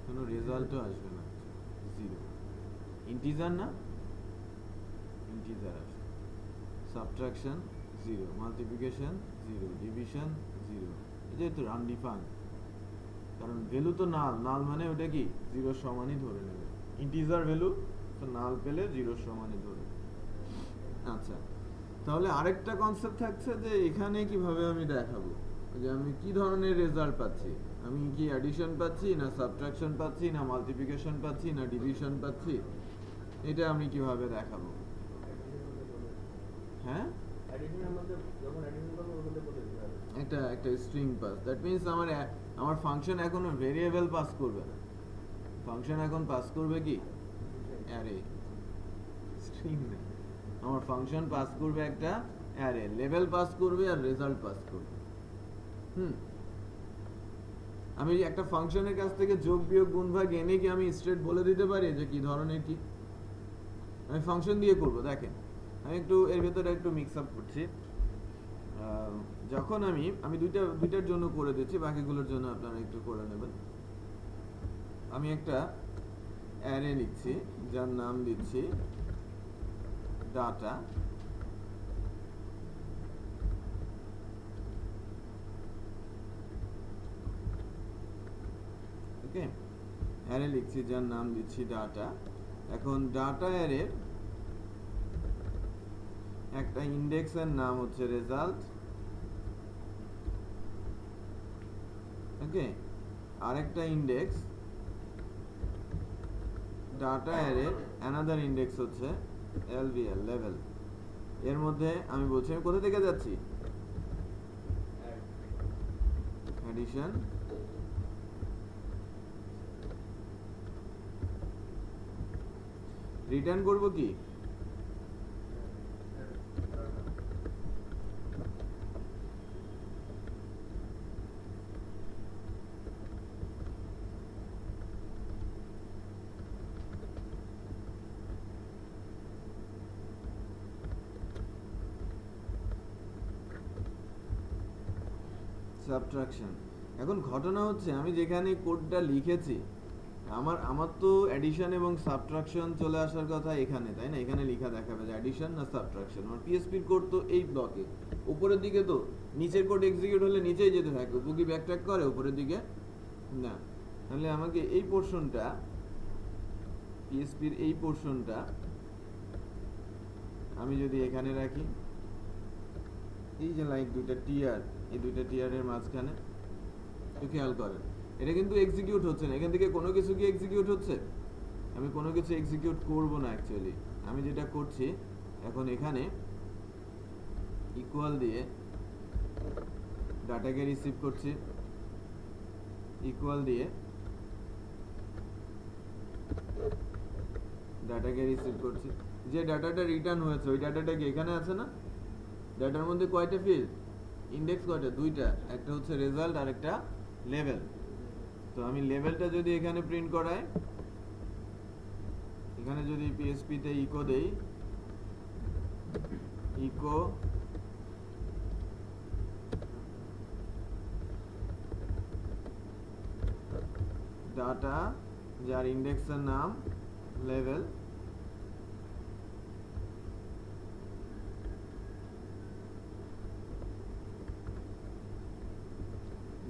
কোনো রেজাল্টও আসবে না, 0। ইন্টিজার না, ইন্টিজার আসবে। সাবট্রাকশন 0, মাল্টিপ্লিকেশন 0, ডিভিশন 0, যেহেতু আনডিফাইন্ড, কারণ ভ্যালু তো নাল, নাল মানে ওটা কি 0 সমানই ধরে নেবে। ইন্টিজার ভ্যালু তো নাল পেলে 0 সমানই ধরে। আচ্ছা, তাহলে আরেকটা কনসেপ্ট থাকছে যে এখানে কিভাবে আমি দেখাবো যে আমি কি ধরনের রেজাল্ট পাচ্ছি, আমি কি অ্যাডিশন পাচ্ছি না সাবট্রাকশন পাচ্ছি না মাল্টিপ্লিকেশন পাচ্ছি না ডিভিশন পাচ্ছি, এটা আমি কিভাবে দেখাবো? হ্যাঁ, একটা স্ট্রিং পাস, দ্যাট মিন্স আমার ফাংশন এখন ভেরিয়েবল পাস করবে না, ফাংশন এখন পাস করবে কি অ্যারে, স্ট্রিং না। আমার ফাংশন পাস করবে একটা অ্যারে, লেভেল পাস করবে আর রেজাল্ট পাস করবে। আমি একটা ফাংশনের কাছ থেকে যোগ বিয়োগ গুণ ভাগ এনে কি আমি স্ট্রেট বলে দিতে পারি যে কি ধরনের কি? আমি ফাংশন দিয়ে করব। দেখেন, আমি একটু এর ভেতরে একটু মিক্স আপ করছি। যখন আমি দুইটার জন্য করে দিচ্ছি, বাকিগুলোর জন্য আপনারা একটু করে নেবেন। আমি একটা অ্যারে লিখছি যার নাম দিচ্ছি ডাটা, ওকে, অ্যারে লিখছি যার নাম দিচ্ছি ডাটা। এখন ডাটা অ্যারের একটা ইন্ডেক্সের নাম হচ্ছে রেজাল্ট, ওকে, আরেকটা ইন্ডেক্স ডাটা অ্যারের অ্যানাদার ইন্ডেক্স হচ্ছে LVL, লেভেল। এর মধ্যে আমি বলছি আমি কোথা থেকে যাচ্ছি, অ্যাডিশন, রিটার্ন করব কি সাবট্রাকশন। এখন ঘটনা হচ্ছে আমি যেখানে কোডটা লিখেছি আমার তো অ্যাডিশন এবং সাবট্রাকশন চলে আসার কথা এখানে, তাই না? এখানে লেখা দেখাবে যে অ্যাডিশন না সাবট্রাকশন। আমার পিএসপির কোড তো এই ব্লকে, উপরের দিকে তো নিচের কোড এক্সিকিউট হলে নিচেই যেতে থাকে, উপর কি ব্যাকট্র্যাক করে উপরের দিকে না। তাহলে আমাকে এই পোরশনটা, পিএসপির এই পোরশনটা আমি যদি এখানে রাখি, এই যে লাইক দুইটা টিয়ার, এই দুইটা টিয়ারের মাঝখানে একটু খেয়াল করেন, এটা কিন্তু এক্সিকিউট হচ্ছে না। এখান থেকে কোনো কিছু কি এক্সিকিউট হচ্ছে? আমি কোনো কিছু এক্সিকিউট করব না অ্যাকচুয়ালি। আমি যেটা করছি এখন এখানে ইকুয়াল দিয়ে ডাটাকে রিসিভ করছি, ইকুয়াল দিয়ে ডাটাকে রিসিভ করছি। যে ডাটাটা রিটার্ন হয়েছে ওই ডাটাটা কি এখানে আছে না? ডাটার মধ্যে কয়টা ফিল্ড, ইন্ডেক্স কয়টা? দুইটা, একটা হচ্ছে রেজাল্ট আর একটা লেভেল। তো আমি লেভেলটা যদি এখানে প্রিন্ট করাই, এখানে যদি পিএসপি তে ইকো দেই, ইকো ডাটা যার ইন্ডেক্সের নাম লেভেল,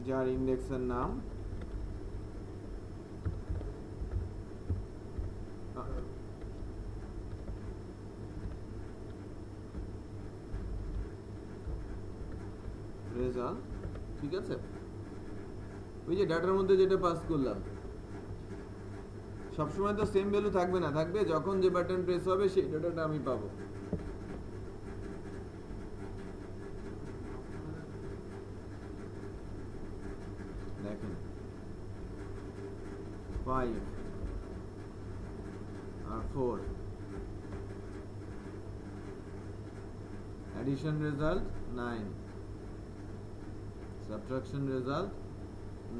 যার ইন্ডেক্সের নাম রেজাল্ট, ঠিক আছে? ওই যে ডাটার মধ্যে যেটা পাস করলাম সবসময় তো সেম ভ্যালু থাকবে না, থাকবে যখন যে বাটন প্রেস হবে সেই ডেটাটা আমি পাবো। দেখেন 5 আর 4 addition result 9 subtraction result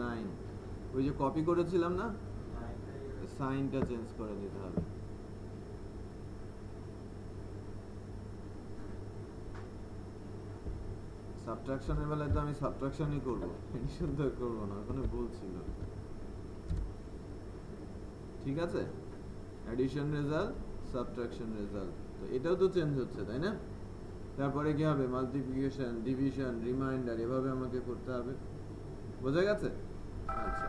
9 ওই যে কপি করেছিলাম না, সাইনটা চেঞ্জ করে দিতে হবে। সাবট্রাকশনের বেলায় তো আমি সাবট্রাকশনই করব, এডিশন তো করব না, ওখানে ভুল ছিল। ঠিক আছে, অ্যাডিশন রেজাল্ট, সাবট্রাকশন রেজাল্ট, তো এটাও তো চেঞ্জ হচ্ছে তাই না? তারপরে কি হবে, মাল্টিপ্লিকেশন, ডিভিশন, রিমাইন্ডার, এভাবে আমাকে করতে হবে। বোঝা গেছে? আচ্ছা,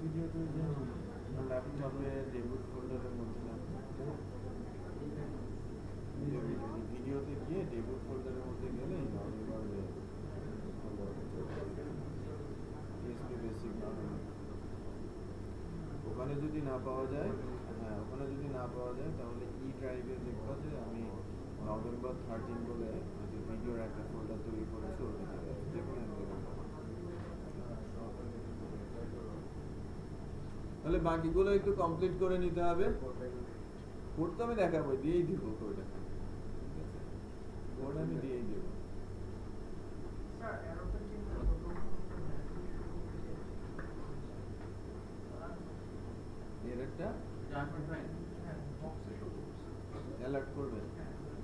ভিডিওতে যে ল্যাপটপে ডেবিট ফোল্ডারের মধ্যে ভিডিওতে গিয়ে ডেবিট ফোল্ডারের মধ্যে গেলে এইভাবে বেসিক না হলে ওখানে যদি না পাওয়া যায়, হ্যাঁ ওখানে যদি না পাওয়া যায় তাহলে ই ড্রাইভে দেখবো যে আমি নভেম্বর 13 বলে যে ভিডিওর একটা ফোল্ডার তৈরি করেছি, ওর ভিতরে যে কোনো এক জায়গায়। তাহলে বাকিগুলো একটু কমপ্লিট করে নিতে হবে। কোড তো আমি দেখাবো, দিয়েই দিব কোড, কোড আমি দিয়েই দিব। এরটা অ্যালার্ট করবে,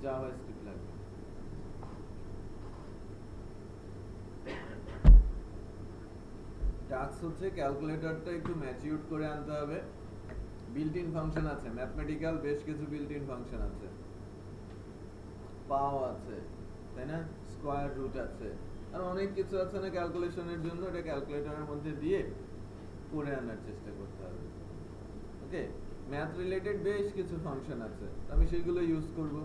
জাভাস্ক্রিপ্ট লাগবে। টাস্ক হচ্ছে ক্যালকুলেটরটা একটু ম্যাচিউর করে আনতে হবে। বিল্ট ইন ফাংশন আছে, ম্যাথমেটিক্যাল বেশ কিছু বিল্ট ইন ফাংশন আছে, পাও আছে তাই না, স্কয়ার রুট আছে, আর অনেক কিছু আছে না ক্যালকুলেশনের জন্য। এটা ক্যালকুলেটরের মধ্যে দিয়ে করে আনার চেষ্টা করতে হবে। ওকে, ম্যাথ রিলেটেড বেশ কিছু ফাংশন আছে, আমি সেগুলো ইউজ করব।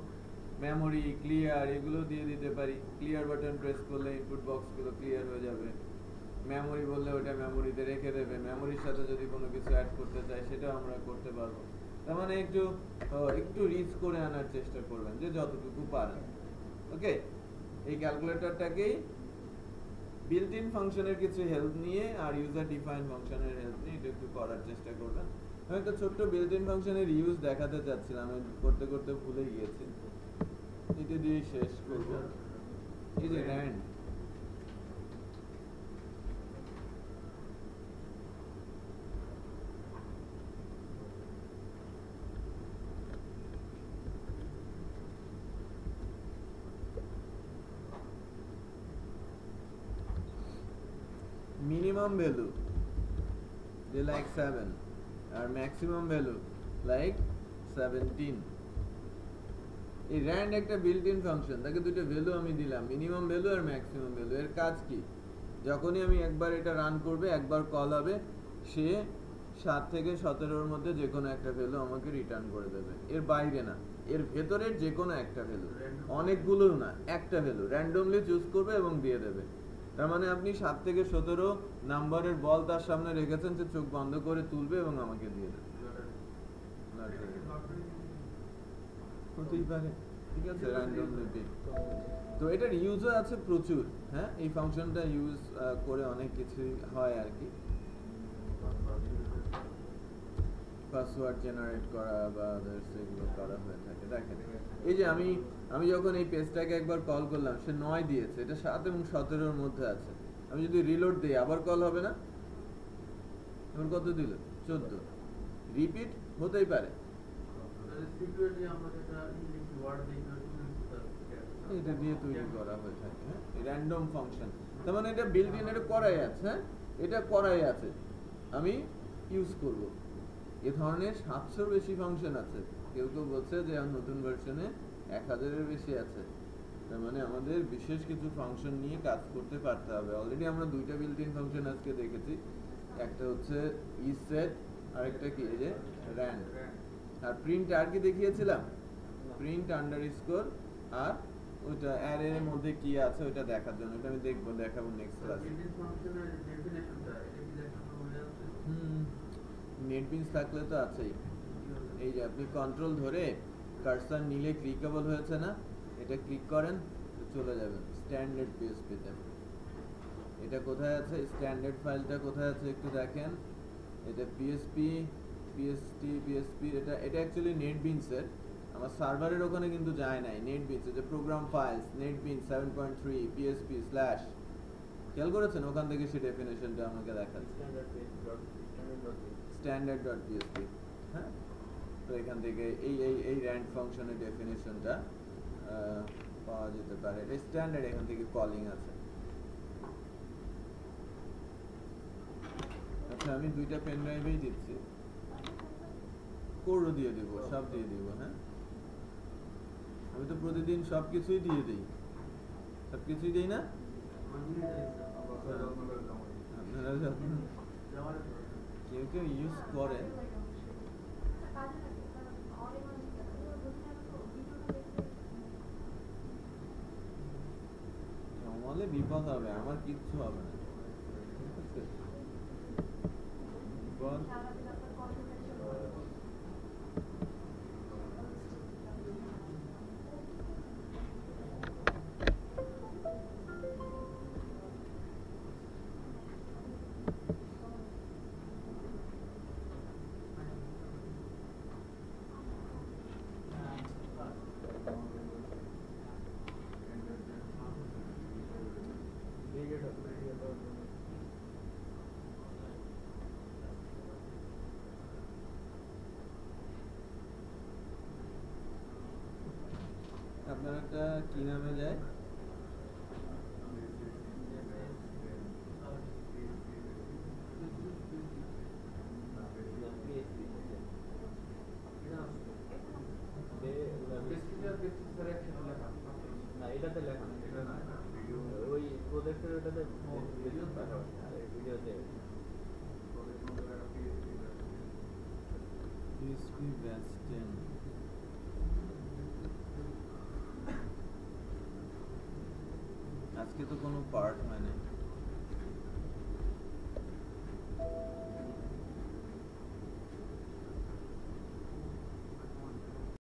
মেমোরি, ক্লিয়ার, এগুলো দিয়ে দিতে পারি। ক্লিয়ার বাটন প্রেস করলে ইনপুট বক্সগুলো ক্লিয়ার হয়ে যাবে। মেমোরি বললে ওটা মেমোরিতে রেখে দেবে। মেমোরির সাথে যদি কোনো কিছু অ্যাড করতে চাই সেটাও আমরা করতে পারবো। তার মানে একটু রিচ করে আনার চেষ্টা করবেন যে যতটুকু পারেন। ওকে, এই ক্যালকুলেটরটাকেই বিল্ট ইন ফাংশনের কিছু হেল্প নিয়ে আর ইউজার ডিফাইন ফাংশনের হেল্প নিয়ে এটা একটু করার চেষ্টা করবেন। আমি একটা ছোট্ট বিল্ট ইন ফাংশনের ইউজ দেখাতে চাচ্ছিলাম, আমি করতে করতে ভুলে গিয়েছি। এটা দিয়ে শেষ করব। এই যে rand, minimum value they like 7 আর maximum value like 17। এই rand একটা built in function, তাকে দুটো ভ্যালু আমি দিলাম, মিনিমাম ভ্যালু আর ম্যাক্সিমাম ভ্যালু। এর কাজ কি, যখনই আমি একবার এটা রান করবে, একবার কল হবে, সে 7 থেকে 17 এর মধ্যে যে কোনো একটা ভ্যালু আমাকে রিটার্ন করে দেবে। এর বাইরে না, এর ভেতরের যে কোনো একটা ভ্যালু, অনেকগুলো না, একটা ভ্যালু র্যান্ডমলি চুজ করবে এবং দিয়ে দেবে। তার মানে আপনি 7 থেকে 17 নাম্বারের বল তার সামনে রেখেছেন, সে চোখ বন্ধ করে তুলবে এবং আমাকে দিয়ে দেবে। হতেই পারে, ঠিক আছে, র্যান্ডমলি। তো এটার ইউজও আছে প্রচুর। হ্যাঁ, এই ফাংশনটা ইউজ করে অনেক কিছু হয় আর কি, পাসওয়ার্ড জেনারেট করা বা আদার্স এগুলো করা হয়ে থাকে। দেখেন এই যে আমি যখন এই পেজটাকে একবার কল করলাম, সে 9 দিয়েছে, এটা 7 এবং 17 এর মধ্যে আছে। আমি যদি রিলোড দিই আবার কল হবে না, এখন কত দিল, 14। রিপিট হতেই পারে, এটা দিয়ে তৈরি করা হয়ে থাকে। হ্যাঁ, র্যান্ডম ফাংশন, তার মানে এটা বিল্ট ইন, এটা করাই আছে। হ্যাঁ, এটা করাই আছে, আমি ইউজ করব। এ ধরনের 700 বেশি ফাংশন আছে। কেউ কেউ বলছে যে নতুন ভার্সনে 1000-এর বেশি আছে। তার মানে আমাদের বিশেষ কিছু ফাংশন নিয়ে কাজ করতে পারতে হবে। অলরেডি আমরা দুইটা বিল্ট ইন ফাংশন আজকে দেখেছি, একটা হচ্ছে ইসেট আর একটা কি, এই যে র্যান্ড। আর প্রিন্ট আর কি দেখিয়েছিলাম, প্রিন্ট আন্ডারস্কোর, আর ওইটা অ্যারে এর মধ্যে কি আছে ওইটা দেখার জন্য, এটা আমি দেখাবো নেক্সট ক্লাসে। নেটবিনস থাকলে তো আছেই। এই যে আপনি কন্ট্রোল ধরে কার্সার নিলে ক্লিকেবল হয়েছে না, এটা ক্লিক করেন তো চলে যাবেন স্ট্যান্ডার্ড পিএসপিতে। এটা কোথায় আছে, স্ট্যান্ডার্ড ফাইলটা কোথায় আছে একটু দেখেন। এটা পিএসপি পিএসপি, এটা অ্যাকচুয়ালি নেটবিনসের, আমার সার্ভারের ওখানে কিন্তু যায় নাই। নেটবিনস যে program files NetBeans 7.3 PSP slash, খেয়াল করেছেন ওখান থেকে সেই ডেফিনেশনটা আমাকে দেখাচ্ছে standard.php। হ্যাঁ, তো এখান থেকে এই র্যান্ড ফাংশনের ডেফিনেশনটা পাওয়া যেতে পারে। এটা স্ট্যান্ডার্ড, এখান থেকে কলিং আছে। আচ্ছা, আমি দুইটা পেন ড্রাইভেই দিচ্ছি, কোডও দিয়ে দিব, সব দিয়ে দিব। হ্যাঁ, আমি তো প্রতিদিন সবকিছুই দিয়ে দিই, সবকিছুই দিই না। আপনারা যখন কেউ কেউ ইউজ করে, জমালে বিপদ হবে, আমার কিচ্ছু হবে না, ঠিক আছে? বিপদ আপনার একটা কি নামে যায়, এটাতে লেখা ওই প্রজেক্টের ওটাতে ভিডিওতে PHP ব্যাচ 10। আজকে তো কোনো পার্ট হয় না।